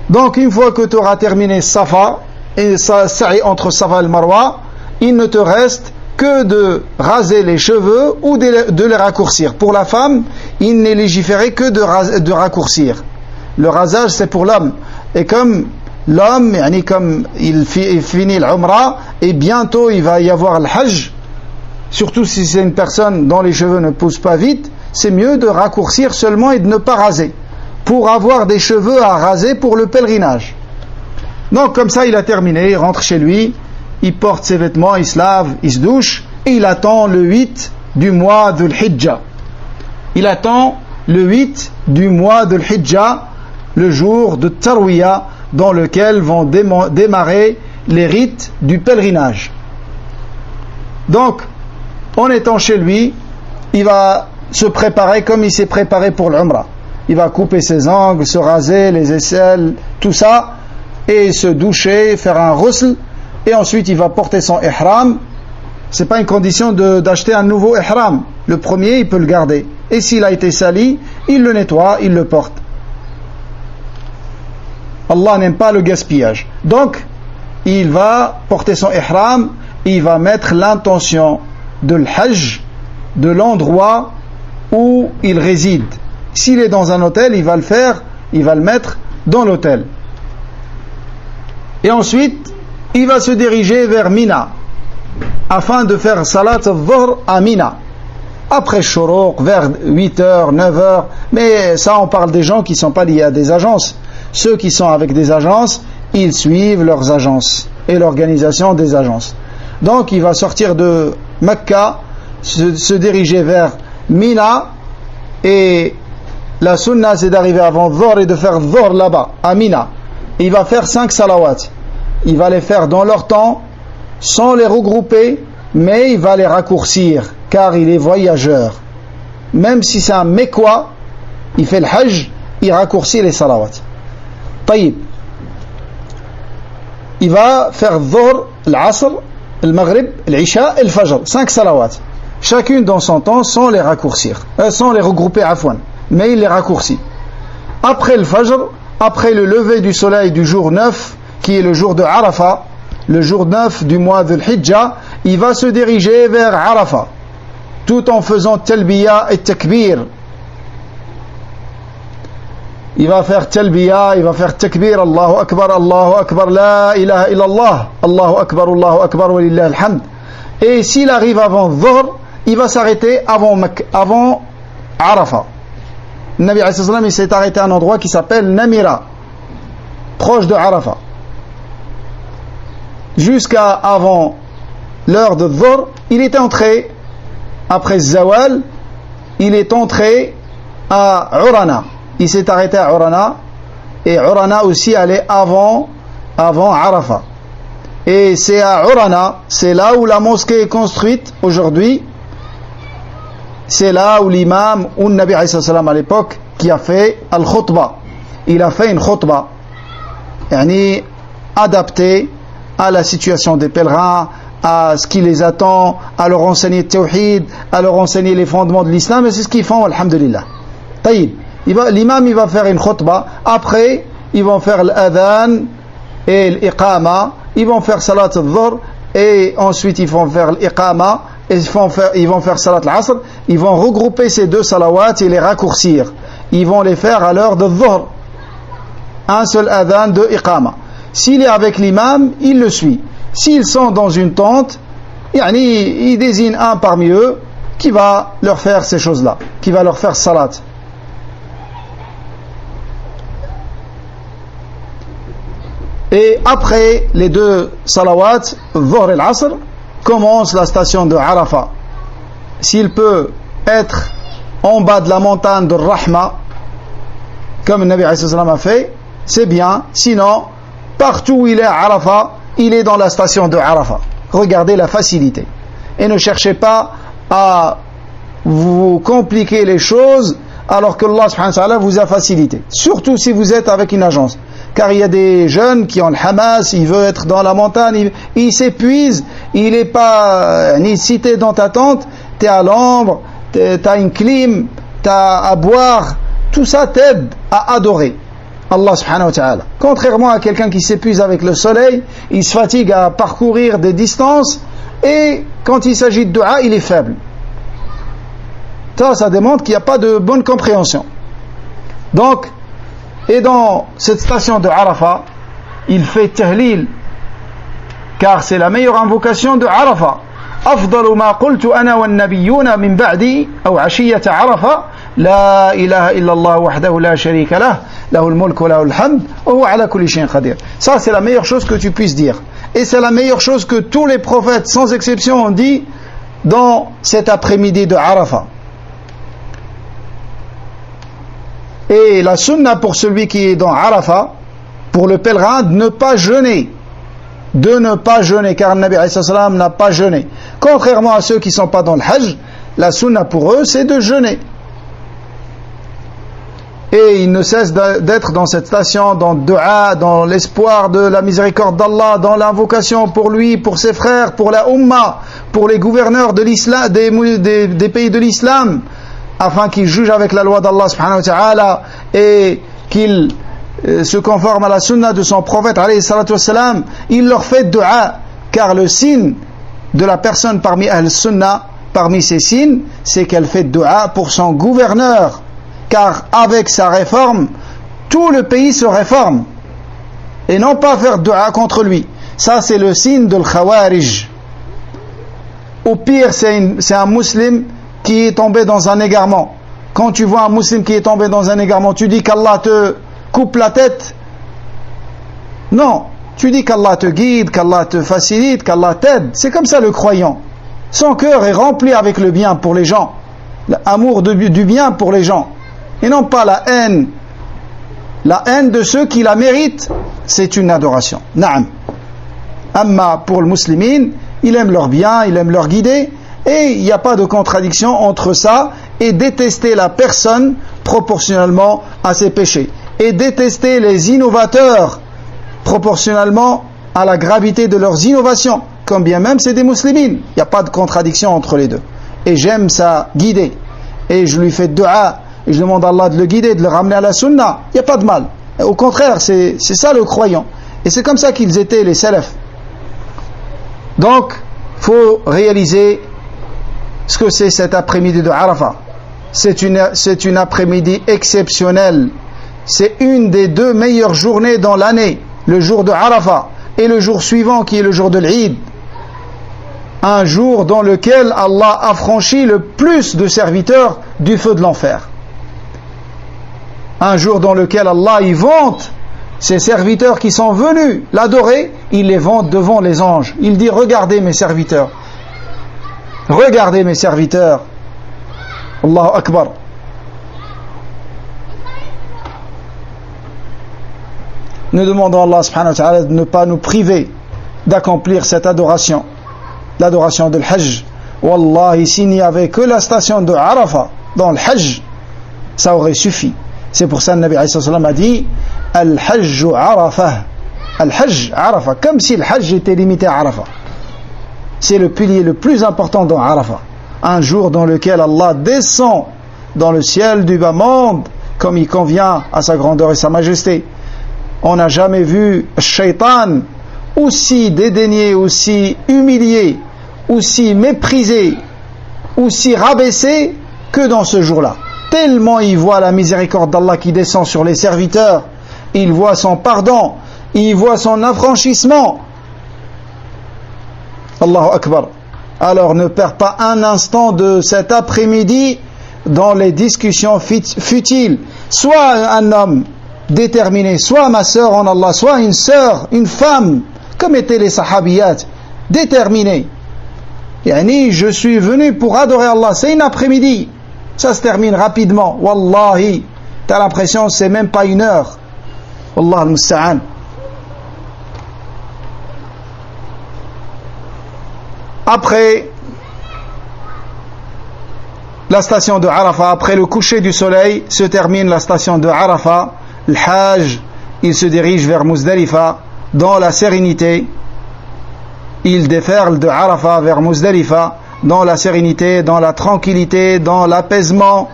Donc, une fois que tu auras terminé Safa et sa'i entre Safa et le Marwa, il ne te reste que de raser les cheveux ou de les raccourcir. Pour la femme, il n'est légiféré que de raccourcir. Le rasage, c'est pour l'homme. Et comme l'homme, comme il finit l'Umrah, et bientôt il va y avoir le Hajj, surtout si c'est une personne dont les cheveux ne poussent pas vite, c'est mieux de raccourcir seulement et de ne pas raser, pour avoir des cheveux à raser pour le pèlerinage. Donc comme ça, il a terminé, il rentre chez lui, il porte ses vêtements, il se lave, il se douche, et il attend le 8 du mois de l'Hijjah. Il attend le 8 du mois de l'Hijjah, le jour de Tarwiyah, dans lequel vont démarrer les rites du pèlerinage. Donc, en étant chez lui, il va se préparer comme il s'est préparé pour l'Umrah. Il va couper ses ongles, se raser, les aisselles, tout ça, et se doucher, faire un ghusl, et ensuite il va porter son ihram. C'est pas une condition d'acheter un nouveau ihram. Le premier, il peut le garder. Et s'il a été sali, il le nettoie, il le porte. Allah n'aime pas le gaspillage. Donc, il va porter son ihram, il va mettre l'intention de l'hajj, de l'endroit où il réside. S'il est dans un hôtel, il va le faire, il va le mettre dans l'hôtel. Et ensuite, il va se diriger vers Mina, afin de faire salat al-dhuhr à Mina. Après Shuruq, vers 8h, 9h, mais ça on parle des gens qui ne sont pas liés à des agences. Ceux qui sont avec des agences, ils suivent leurs agences et l'organisation des agences. Donc il va sortir de Mecca, se diriger vers Mina, et la sunna c'est d'arriver avant Dhuhr et de faire Dhuhr là-bas, à Mina. Il va faire 5 salawats. Il va les faire dans leur temps, sans les regrouper, mais il va les raccourcir, car il est voyageur. Même si c'est un Mekwa, il fait le Hajj, il raccourcit les salawats. Taïb. Il va faire Dhuhr, l'Asr, le Maghrib, l'Isha et le Fajr. 5 salawats. Chacune dans son temps, sans les raccourcir. Sans les regrouper, afwan. Mais il les raccourcit. Après le Fajr, après le lever du soleil du jour 9, qui est le jour de Arafat, le jour 9 du mois de l'Hijjah, il va se diriger vers Arafat, tout en faisant Talbiya et Takbir. Il va faire Talbiya, il va faire Takbir, Allahu Akbar, la ilaha illallah, Allahu Akbar, wa lillahi alhamd. Et s'il arrive avant Dhuhr, il va s'arrêter avant Arafat. Le Nabi alayhi salam, il s'est arrêté à un endroit qui s'appelle Namira, proche de Arafat. Jusqu'à avant l'heure de Dhuhr, il est entré, après Zawal, il est entré à Urana. Il s'est arrêté à Urana, et Urana aussi allait avant Arafat. Et c'est à Urana, c'est là où la mosquée est construite aujourd'hui. C'est là où l'imam, ou le Nabi alayhi salam à l'époque, qui a fait al-khutbah. Il a fait une khutbah, yani adaptée à la situation des pèlerins, à ce qui les attend, à leur enseigner le tawhid, à leur enseigner les fondements de l'islam, et c'est ce qu'ils font, alhamdulillah. Taïb. L'imam, il va faire une khutbah. Après, ils vont faire l'adhan et l'iqama. Ils vont faire salat al-dhuhr, et ensuite ils vont faire l'iqama, et ils vont faire salat al-asr. Ils vont regrouper ces deux salawats et les raccourcir. Ils vont les faire à l'heure de dhuhr. Un seul adhan, deux iqama. S'il est avec l'imam, il le suit. S'ils sont dans une tente, il désigne un parmi eux qui va leur faire ces choses-là, qui va leur faire salat. Et après les deux salawats, Dhuhr et l'Asr, commence la station de Arafat. S'il peut être en bas de la montagne de Rahma, comme le Nabi alayhi salam a fait, c'est bien. Sinon, partout où il est à Arafat, il est dans la station de Arafat. Regardez la facilité. Et ne cherchez pas à vous compliquer les choses alors que Allah subhanahu wa ta'ala vous a facilité. Surtout si vous êtes avec une agence. Car il y a des jeunes qui ont le Hamas, ils veulent être dans la montagne, ils s'épuisent, il n'est pas ni cité dans ta tente, tu es à l'ombre, tu as une clim, tu as à boire, tout ça t'aide à adorer Allah subhanahu wa ta'ala. Contrairement à quelqu'un qui s'épuise avec le soleil, il se fatigue à parcourir des distances, et quand il s'agit de dua, il est faible. Ça démontre qu'il n'y a pas de bonne compréhension. Donc, et dans cette station de Arafat, il fait tahlil, car c'est la meilleure invocation de Arafat. أفضل ما قلت أنا والنبيون من بعدي أو عشية عرفة لا إله إلا الله وحده لا شريك له له الملك وله الحمد وهو على كل شيء قدير. Ça c'est la meilleure chose que tu puisses dire. Et c'est la meilleure chose que tous les prophètes sans exception ont dit dans cet après-midi de Arafat. Et la sunna pour celui qui est dans Arafat, pour le pèlerin, de ne pas jeûner. De ne pas jeûner, car le Nabi alayhi salam n'a pas jeûné. Contrairement à ceux qui ne sont pas dans le Hajj, la sunna pour eux, c'est de jeûner. Et ils ne cessent d'être dans cette station, dans le dua, dans l'espoir de la miséricorde d'Allah, dans l'invocation pour lui, pour ses frères, pour la Ummah, pour les gouverneurs de l'islam, des pays de l'islam, afin qu'ils jugent avec la loi d'Allah subhanahu wa ta'ala et qu'ils se conforment à la sunna de son prophète alayhi salatu wassalam. Il leur fait dua, car le signe de la personne parmi Ahl-Sunnah, parmi ses signes, c'est qu'elle fait dua pour son gouverneur. Car avec sa réforme, tout le pays se réforme. Et non pas faire dua contre lui. Ça, c'est le signe de l'Khawarij. Au pire, c'est un musulman qui est tombé dans un égarement. Quand tu vois un musulman qui est tombé dans un égarement, tu dis qu'Allah te coupe la tête? Non. Tu dis qu'Allah te guide, qu'Allah te facilite, qu'Allah t'aide. C'est comme ça le croyant. Son cœur est rempli avec le bien pour les gens. L'amour du bien pour les gens. Et non pas la haine. La haine de ceux qui la méritent, c'est une adoration. Naam. Amma pour le musulman, il aime leur bien, il aime leur guider, et il n'y a pas de contradiction entre ça et détester la personne proportionnellement à ses péchés. Et détester les innovateurs proportionnellement à la gravité de leurs innovations. Comme bien même c'est des musulmans. Il n'y a pas de contradiction entre les deux. Et j'aime ça guider. Et je lui fais dua. Et je demande à Allah de le guider, de le ramener à la sunna. Il n'y a pas de mal. Au contraire, c'est ça le croyant. Et c'est comme ça qu'ils étaient, les salafs. Donc, il faut réaliser ce que c'est cet après-midi de Arafat. C'est une après-midi exceptionnelle. C'est une des 2 meilleures journées dans l'année. Le jour de Arafat et le jour suivant qui est le jour de l'Eid. Un jour dans lequel Allah a franchi le plus de serviteurs du feu de l'enfer. Un jour dans lequel Allah y vante ses serviteurs qui sont venus l'adorer, il les vante devant les anges. Il dit: regardez mes serviteurs. Regardez mes serviteurs. Allahu Akbar. Nous demandons à Allah subhanahu wa ta'ala de ne pas nous priver d'accomplir cette adoration, l'adoration de l'Hajj. Wallahi, s'il n'y avait que la station de Arafat dans le Hajj, ça aurait suffi. C'est pour ça que le Nabi alayhi salam a dit: Al-Hajj Arafah. Al-Hajj Arafah, comme si le Hajj était limité à Arafat. C'est le pilier le plus important dans Arafat. Un jour dans lequel Allah descend dans le ciel du bas monde, comme il convient à sa grandeur et sa majesté. On n'a jamais vu Shaitan aussi dédaigné, aussi humilié, aussi méprisé, aussi rabaissé que dans ce jour-là. Tellement il voit la miséricorde d'Allah qui descend sur les serviteurs, il voit son pardon, il voit son affranchissement. Allahu Akbar. Alors ne perds pas un instant de cet après-midi dans les discussions futiles. Sois un homme déterminé, soit ma sœur en Allah, soit une sœur, une femme, comme étaient les sahabiyat, déterminés. Yani, je suis venu pour adorer Allah, c'est une après-midi, ça se termine rapidement. Wallahi, t'as l'impression c'est même pas 1 heure. Wallah al-musta'an. Après la station de Arafat, après le coucher du soleil, se termine la station de Arafat. Le Hajj, il se dirige vers Muzdalifa dans la sérénité. Il déferle de Arafat vers Muzdalifa dans la sérénité, dans la tranquillité, dans l'apaisement,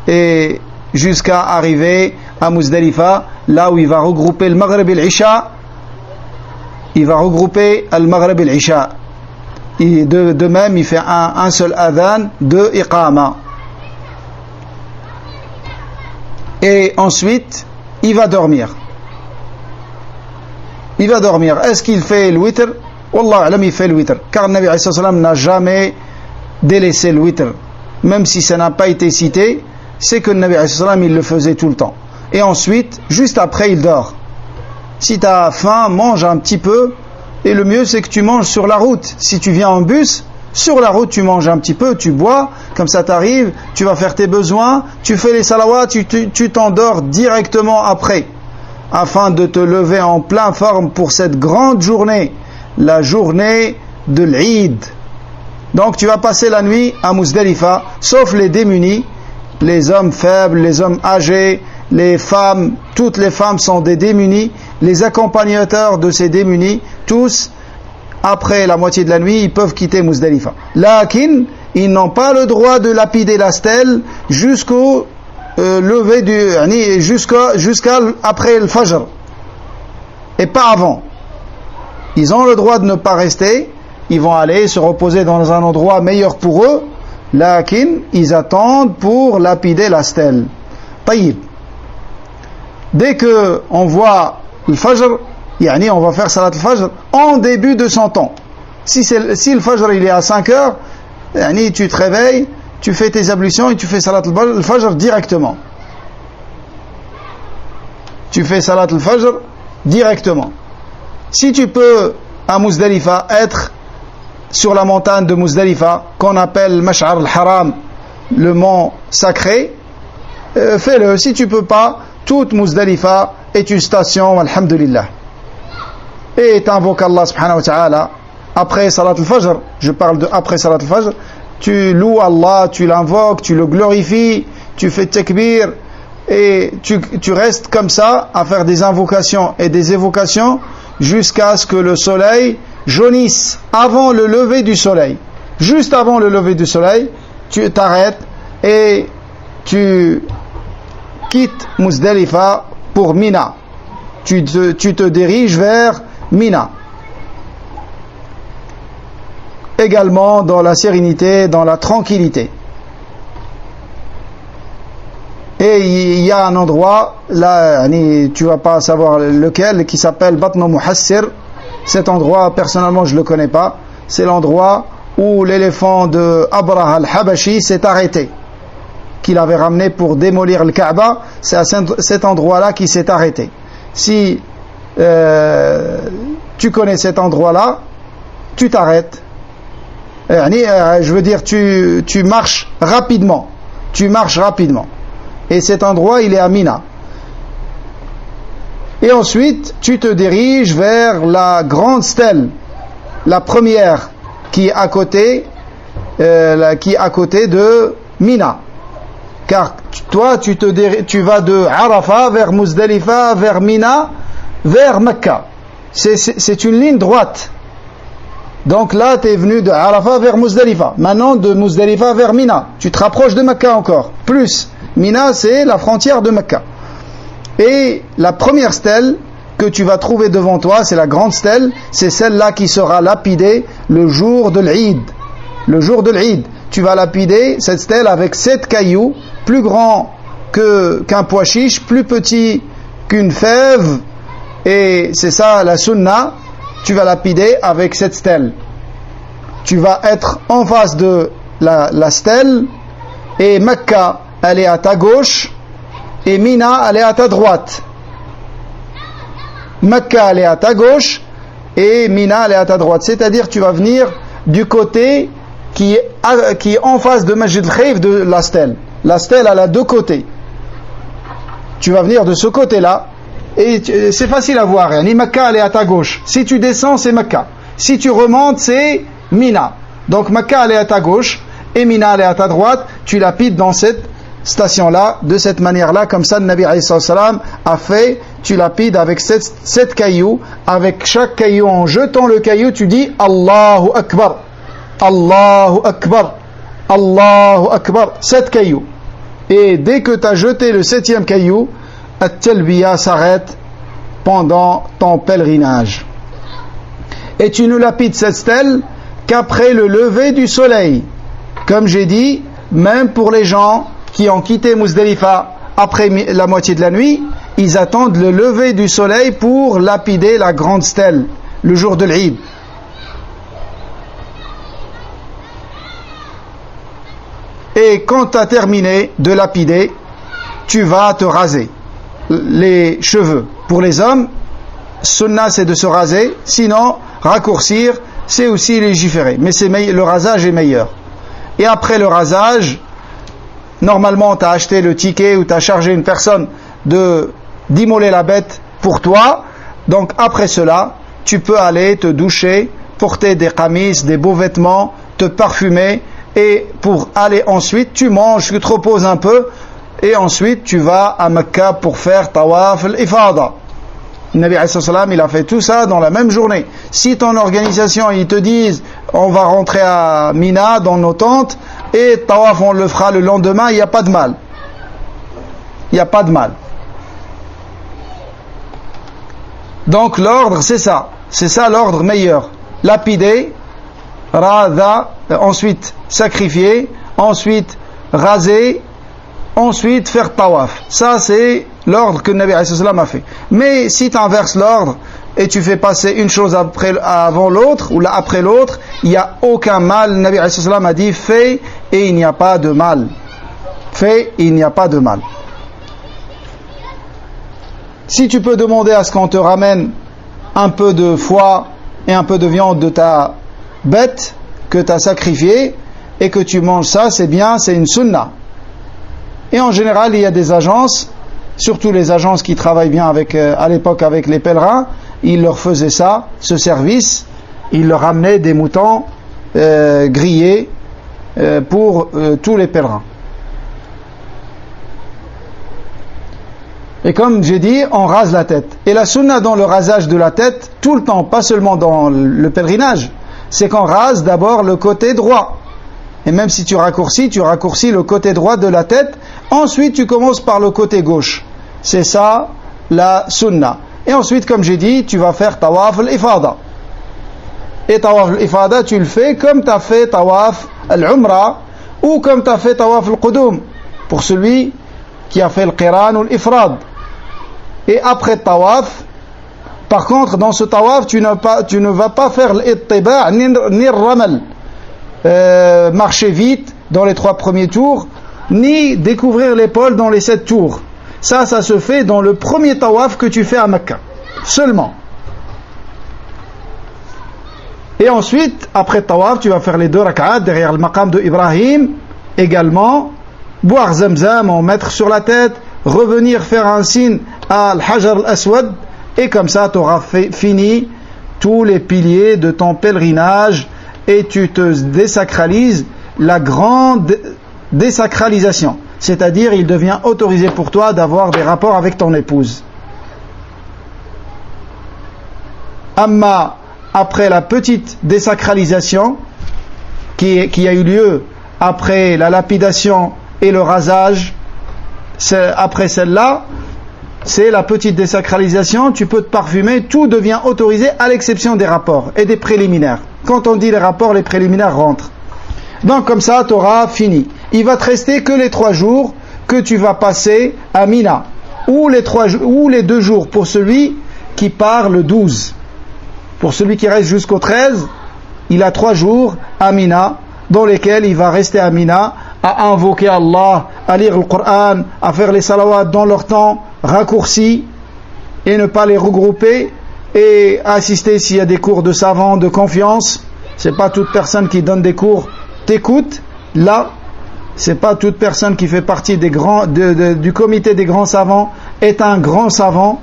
et jusqu'à arriver à Muzdalifa, là où il va regrouper le Maghrib et l'Isha. Il va regrouper le Maghrib et l'Isha. Et de même, il fait un seul adhan, 2 iqama. Et ensuite, il va dormir. Il va dormir. Est-ce qu'il fait le witr? Wallah alam, il fait le witr. Car le Nabi alayhi salam n'a jamais délaissé le witr. Même si ça n'a pas été cité, c'est que le Nabi alayhi salam, il le faisait tout le temps. Et ensuite, juste après, il dort. Si tu as faim, mange un petit peu. Et le mieux, c'est que tu manges sur la route. Si tu viens en bus, Sur la route, tu manges un petit peu, tu bois, comme ça t'arrive, tu vas faire tes besoins, tu fais les salawats, tu t'endors directement après, afin de te lever en pleine forme pour cette grande journée, la journée de l'Eid. Donc tu vas passer la nuit à Muzdalifa, sauf les démunis, les hommes faibles, les hommes âgés, les femmes, toutes les femmes sont des démunis, les accompagnateurs de ces démunis, tous, après la moitié de la nuit, ils peuvent quitter Muzdalifa. Lakin, ils n'ont pas le droit de lapider la stèle jusqu'au lever du, jusqu'à après le Fajr. Et pas avant. Ils ont le droit de ne pas rester, ils vont aller se reposer dans un endroit meilleur pour eux, lakin, ils attendent pour lapider la stèle. Taïb. Dès que on voit le Fajr, on va faire Salat al-Fajr en début de son temps. Si le Fajr il est à 5 heures, tu te réveilles, tu fais tes ablutions et tu fais Salat al-Fajr directement. Tu fais Salat al-Fajr directement. Si tu peux à Muzdalifa être sur la montagne de Muzdalifa, qu'on appelle Mash'ar al-Haram, le mont sacré, fais-le. Si tu peux pas, toute Muzdalifa est une station, alhamdulillah. Et t'invoques Allah subhanahu wa ta'ala après Salat al-Fajr, je parle de après Salat al-Fajr, tu loues Allah, tu l'invoques, tu le glorifies, tu fais takbir, et tu restes comme ça à faire des invocations et des évocations jusqu'à ce que le soleil jaunisse avant le lever du soleil. Juste avant le lever du soleil, tu t'arrêtes et tu quittes Muzdalifa pour Mina. Tu te diriges vers Mina. Également dans la sérénité, dans la tranquillité. Et il y a un endroit, là, tu vas pas savoir lequel, qui s'appelle Batn Muhassir. Cet endroit, personnellement, je ne le connais pas. C'est l'endroit où l'éléphant de Abraha al-Habashi s'est arrêté, qu'il avait ramené pour démolir le Kaaba. C'est à cet endroit-là qu'il s'est arrêté. Si tu connais cet endroit-là, tu t'arrêtes. Je veux dire, tu marches rapidement. Tu marches rapidement. Et cet endroit, il est à Mina. Et ensuite, tu te diriges vers la grande stèle, la première, qui est à côté de Mina. Car toi, tu vas de Arafat vers Muzdalifa, vers Mina, vers Mecca. C'est une ligne droite. Donc là, tu es venu de Arafat vers Muzdalifa. Maintenant, de Muzdalifa vers Mina. Tu te rapproches de Mecca encore. Plus, Mina, c'est la frontière de Mecca. Et la première stèle que tu vas trouver devant toi, c'est la grande stèle, c'est celle-là qui sera lapidée le jour de l'Eid. Le jour de l'Eid, tu vas lapider cette stèle avec 7 cailloux, plus grands qu'un pois chiche, plus petit qu'une fève, et c'est ça la sunna, tu vas lapider avec cette stèle. Tu vas être en face de la stèle, et Mecca, elle est à ta gauche, et Mina, elle est à ta droite. Mecca, elle est à ta gauche, et Mina, elle est à ta droite. C'est-à-dire, tu vas venir du côté qui est en face de Masjid al-Khaif de la stèle. La stèle, elle a 2 côtés. Tu vas venir de ce côté-là, et c'est facile à voir. Mecca, elle est à ta gauche. Si tu descends, c'est Mecca. Si tu remontes, c'est Mina. Donc, Mecca, elle est à ta gauche, et Mina, elle est à ta droite. Tu lapides dans cette station-là, de cette manière-là, comme ça le Nabi alayhi salam a fait. Tu lapides avec 7 cailloux, avec chaque caillou, en jetant le caillou, tu dis Allahu Akbar, Allahu Akbar, Allahu Akbar, 7 cailloux. Et dès que tu as jeté le 7e caillou, At-Talbiya s'arrête pendant ton pèlerinage. Et tu ne lapides cette stèle qu'après le lever du soleil. Comme j'ai dit, même pour les gens qui ont quitté Muzdalifa après la moitié de la nuit, ils attendent le lever du soleil pour lapider la grande stèle, le jour de l'Eid. Et quand tu as terminé de lapider, tu vas te raser les cheveux. Pour les hommes, sunna c'est de se raser, sinon raccourcir c'est aussi légiféré. Mais le rasage est meilleur. Et après le rasage, normalement, tu as acheté le ticket ou tu as chargé une personne d'immoler la bête pour toi. Donc après cela, tu peux aller te doucher, porter des qamis, des beaux vêtements, te parfumer, et pour aller ensuite, tu manges, tu te reposes un peu, et ensuite tu vas à Mecca pour faire tawaf al-ifada. Le Nabi alayhi salam, il a fait tout ça dans la même journée. Si ton organisation, ils te disent on va rentrer à Mina dans nos tentes et tawaf on le fera le lendemain, il n'y a pas de mal. Il n'y a pas de mal. Donc l'ordre c'est ça. C'est ça l'ordre meilleur. Lapider, rada, ensuite sacrifier, ensuite raser, ensuite faire tawaf. Ça c'est l'ordre que le Nabi alayhi salam a fait. Mais si tu inverses l'ordre et tu fais passer une chose avant l'autre ou après l'autre, il n'y a aucun mal. Le Nabi alayhi salam a dit fais et il n'y a pas de mal. Fais et il n'y a pas de mal. Si tu peux demander à ce qu'on te ramène un peu de foie et un peu de viande de ta bête que tu as sacrifiée et que tu manges ça, c'est bien, c'est une sunna. Et en général, il y a des agences, surtout les agences qui travaillent bien à l'époque avec les pèlerins, ils leur faisaient ça, ce service, ils leur ramenaient des moutons grillés pour tous les pèlerins. Et comme j'ai dit, on rase la tête. Et la sunna dans le rasage de la tête, tout le temps, pas seulement dans le pèlerinage, c'est qu'on rase d'abord le côté droit. Et même si tu raccourcis le côté droit de la tête. Ensuite, tu commences par le côté gauche. C'est ça, la sunna. Et ensuite, comme j'ai dit, tu vas faire tawaf al-ifada. Et tawaf al-ifada, tu le fais comme tu as fait tawaf al-umra ou comme tu as fait tawaf al-qudum. Pour celui qui a fait le qiran ou l'ifrad. Et après tawaf, par contre, dans ce tawaf, tu ne vas pas faire l'ittiba' ni le ramal. Marcher vite dans les 3 premiers tours, ni découvrir l'épaule dans les 7 tours. Ça se fait dans le premier tawaf que tu fais à Mecca. Seulement. Et ensuite, après tawaf, tu vas faire les 2 rak'at derrière le maqam de Ibrahim. Également, boire zamzam, en mettre sur la tête, revenir faire un signe à al-hajar al-aswad, et comme ça tu auras fini tous les piliers de ton pèlerinage et tu te désacralises, la grande désacralisation, c'est-à-dire il devient autorisé pour toi d'avoir des rapports avec ton épouse. Amma, après la petite désacralisation qui a eu lieu après la lapidation et le rasage, après celle-là, c'est la petite désacralisation, tu peux te parfumer, tout devient autorisé à l'exception des rapports et des préliminaires. Quand on dit les rapports, les préliminaires rentrent. Donc comme ça, tu auras fini. Il va te rester que les 3 jours que tu vas passer à Mina, ou les 2 jours pour celui qui part le 12. Pour celui qui reste jusqu'au 13, il a 3 jours à Mina, dans lesquels il va rester à Mina, à invoquer Allah, à lire le Coran, à faire les salawats dans leur temps raccourci et ne pas les regrouper, et assister s'il y a des cours de savants de confiance. C'est pas toute personne qui donne des cours t'écoute. Là, c'est pas toute personne qui fait partie des du comité des grands savants est un grand savant,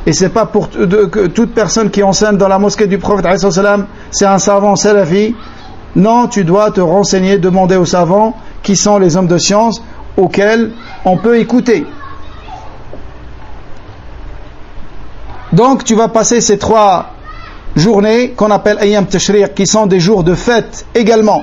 et c'est pas pour toute personne qui enseigne dans la mosquée du prophète c'est un savant salafi. Non, tu dois te renseigner, demander aux savants qui sont les hommes de science auxquels on peut écouter. Donc tu vas passer ces 3 journées qu'on appelle Ayyam Tashriq, qui sont des jours de fête également,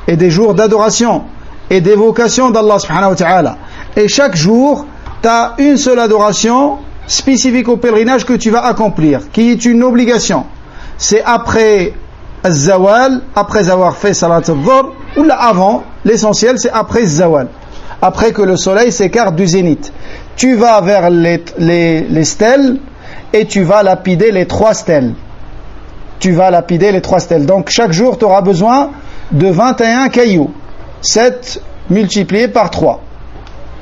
et des jours d'adoration et d'évocation d'Allah subhanahu wa ta'ala. Et chaque jour, tu as une seule adoration spécifique au pèlerinage que tu vas accomplir, qui est une obligation. C'est après Zawal, après avoir fait Salat al-Dhuhr, ou là avant, l'essentiel c'est après Zawal, après que le soleil s'écarte du zénith. Tu vas vers les stèles et tu vas lapider les 3 stèles. Tu vas lapider les 3 stèles. Donc chaque jour tu auras besoin de 21 cailloux. 7 multiplié par 3.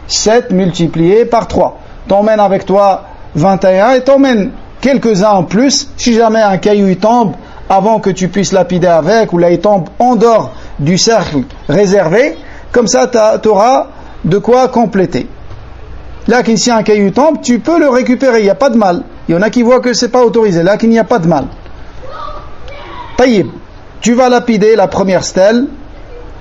7 multiplié par 3. T'emmènes avec toi 21 et t'emmènes quelques-uns en plus. Si jamais un caillou tombe avant que tu puisses lapider avec, ou là il tombe en dehors du cercle réservé, comme ça tu auras de quoi compléter. Là, si un caillou tombe, tu peux le récupérer, il n'y a pas de mal. Il y en a qui voient que c'est pas autorisé, là qu'il n'y a pas de mal. Taïb, tu vas lapider la première stèle,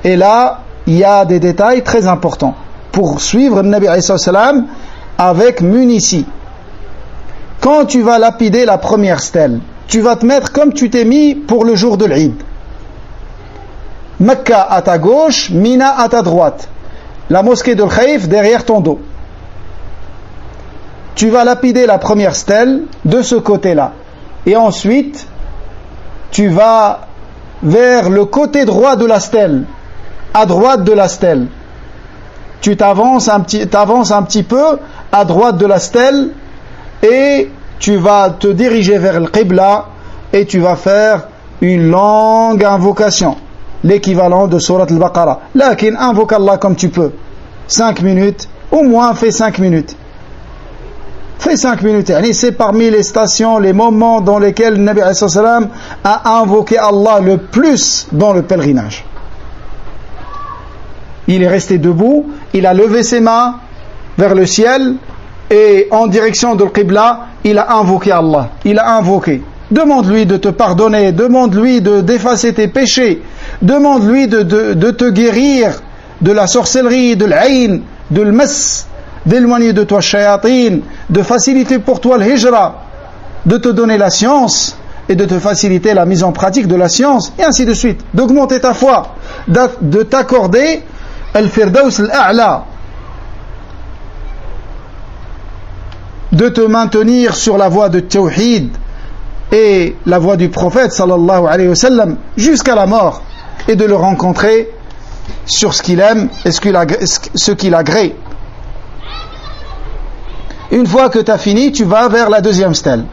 et là, il y a des détails très importants pour suivre le Nabi alayhi salam avec munici. Quand tu vas lapider la première stèle, tu vas te mettre comme tu t'es mis pour le jour de l'Eid. Mecca à ta gauche, Mina à ta droite. La mosquée de Khaïf derrière ton dos. Tu vas lapider la première stèle de ce côté-là. Et ensuite, tu vas vers le côté droit de la stèle, à droite de la stèle. Tu t'avances un petit peu à droite de la stèle et tu vas te diriger vers le Qibla et tu vas faire une longue invocation, l'équivalent de Surat al-Baqarah. Lakin invoque Allah comme tu peux. 5 minutes, au moins fais 5 minutes. Fais 5 minutes. C'est parmi les stations, les moments dans lesquels le Nabi alayhi salam a invoqué Allah le plus dans le pèlerinage. Il est resté debout, il a levé ses mains vers le ciel et en direction de Qibla, il a invoqué Allah. Il a invoqué. Demande-lui de te pardonner, demande-lui d'effacer tes péchés, demande-lui de te guérir de la sorcellerie, de l'aïn, de l'mas, d'éloigner de toi shayatin, de faciliter pour toi le hijra, de te donner la science et de te faciliter la mise en pratique de la science, et ainsi de suite, d'augmenter ta foi, de t'accorder al-firdaus al-a'la, de te maintenir sur la voie de tawhid et la voie du prophète sallallahu alayhi wa sallam jusqu'à la mort, et de le rencontrer sur ce qu'il aime et ce qu'il agrée. Une fois que tu as fini, tu vas vers la deuxième stèle.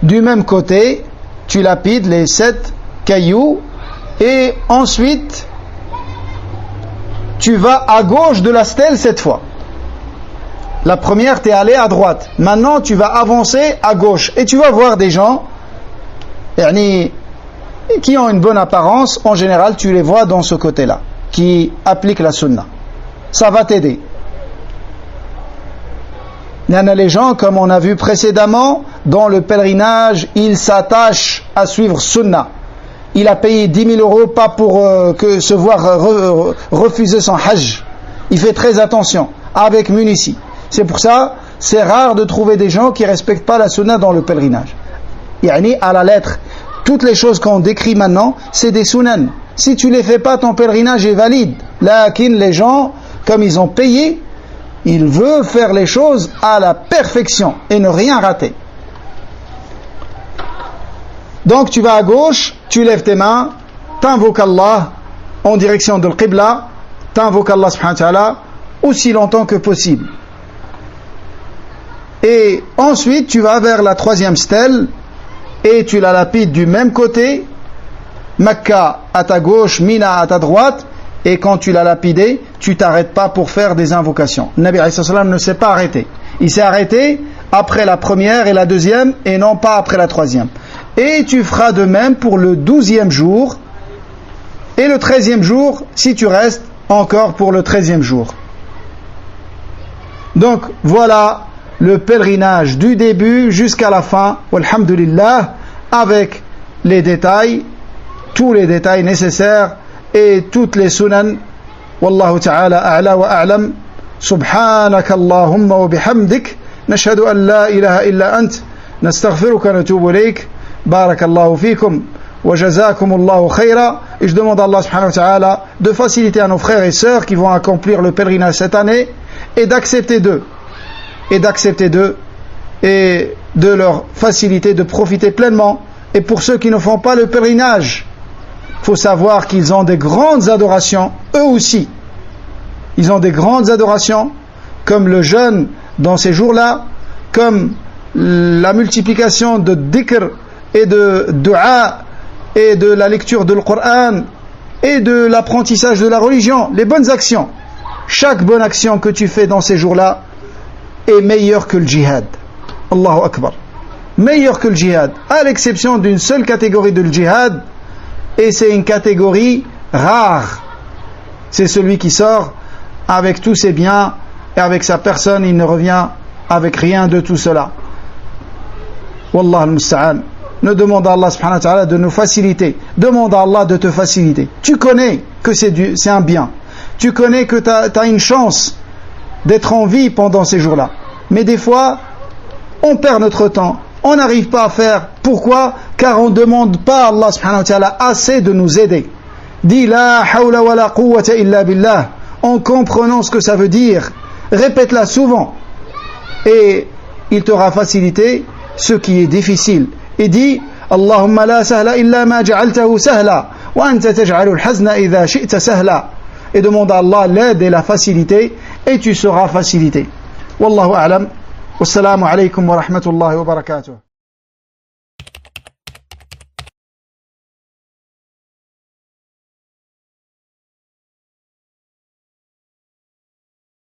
Du même côté, tu lapides les 7 cailloux et ensuite tu vas à gauche de la stèle cette fois. La première, tu es allé à droite. Maintenant, tu vas avancer à gauche et tu vas voir des gens qui ont une bonne apparence. En général, tu les vois dans ce côté-là, qui appliquent la sunna. Ça va t'aider. Il y en a les gens, comme on a vu précédemment, dans le pèlerinage, ils s'attachent à suivre sunna. Il a payé 10 000 € pas pour se voir refuser son hajj. Il fait très attention, avec munici. C'est pour ça, c'est rare de trouver des gens qui ne respectent pas la sunna dans le pèlerinage. Yani, à la lettre, toutes les choses qu'on décrit maintenant, c'est des sunan. Si tu ne les fais pas, ton pèlerinage est valide. Lakin, les gens, comme ils ont payé, ils veulent faire les choses à la perfection et ne rien rater. Donc tu vas à gauche, tu lèves tes mains, t'invoques Allah en direction de l'Qibla, t'invoques Allah subhanahu wa ta'ala aussi longtemps que possible. Et ensuite tu vas vers la troisième stèle et tu la lapides du même côté, Mecca à ta gauche, Mina à ta droite, et quand tu l'as lapidé, tu t'arrêtes pas pour faire des invocations. Le Nabi alayhi salam ne s'est pas arrêté. Il s'est arrêté après la première et la deuxième et non pas après la troisième. Et tu feras de même pour le 12e jour et le 13e jour si tu restes encore pour le 13e jour. Donc voilà le pèlerinage du début jusqu'à la fin, walhamdulillah, avec les détails, tous les détails nécessaires et toutes les sunan. Wallahu ta'ala a'la wa a'lam. Subhanaka Allahumma wa bihamdik. Nashhadu an la ilaha illa ant. Nastaghfiruka wa natubu ilayk. Barakallahu fikum. Wa jazakumullahu khayra. Et je demande à Allah subhanahu wa ta'ala de faciliter à nos frères et sœurs qui vont accomplir le pèlerinage cette année et d'accepter d'eux. Et de leur faciliter de profiter pleinement. Et pour ceux qui ne font pas le pèlerinage, il faut savoir qu'ils ont des grandes adorations, eux aussi. Ils ont des grandes adorations, comme le jeûne dans ces jours-là, comme la multiplication de dhikr et de dua et de la lecture de l'Coran et de l'apprentissage de la religion, les bonnes actions. Chaque bonne action que tu fais dans ces jours-là est meilleure que le djihad. Allahu Akbar. meilleur que le djihad, à l'exception d'une seule catégorie de le djihad, et c'est une catégorie rare. C'est celui qui sort avec tous ses biens et avec sa personne, il ne revient avec rien de tout cela. Wallah al-musta'an. Ne demande à Allah subhanahu wa ta'ala de nous faciliter. Demande à Allah de te faciliter. Tu connais que c'est un bien. Tu connais que tu as une chance d'être en vie pendant ces jours-là. Mais des fois, on perd notre temps. On n'arrive pas à faire. Pourquoi? Car on ne demande pas à Allah subhanahu wa ta'ala assez de nous aider. Dis la hawla wa la quwwata illa billah en comprenant ce que ça veut dire. Répète-la souvent. Et il t'aura facilité ce qui est difficile. Et dis Allahumma la sahla illa ma ja'altahu sahla wa anta taj'alul hazna idha shi'ta sahla. Et demande à Allah l'aide et la facilité et tu seras facilité. Wallahu a'lam. Wassalamu alaykum wa rahmatullahi wa barakatuh.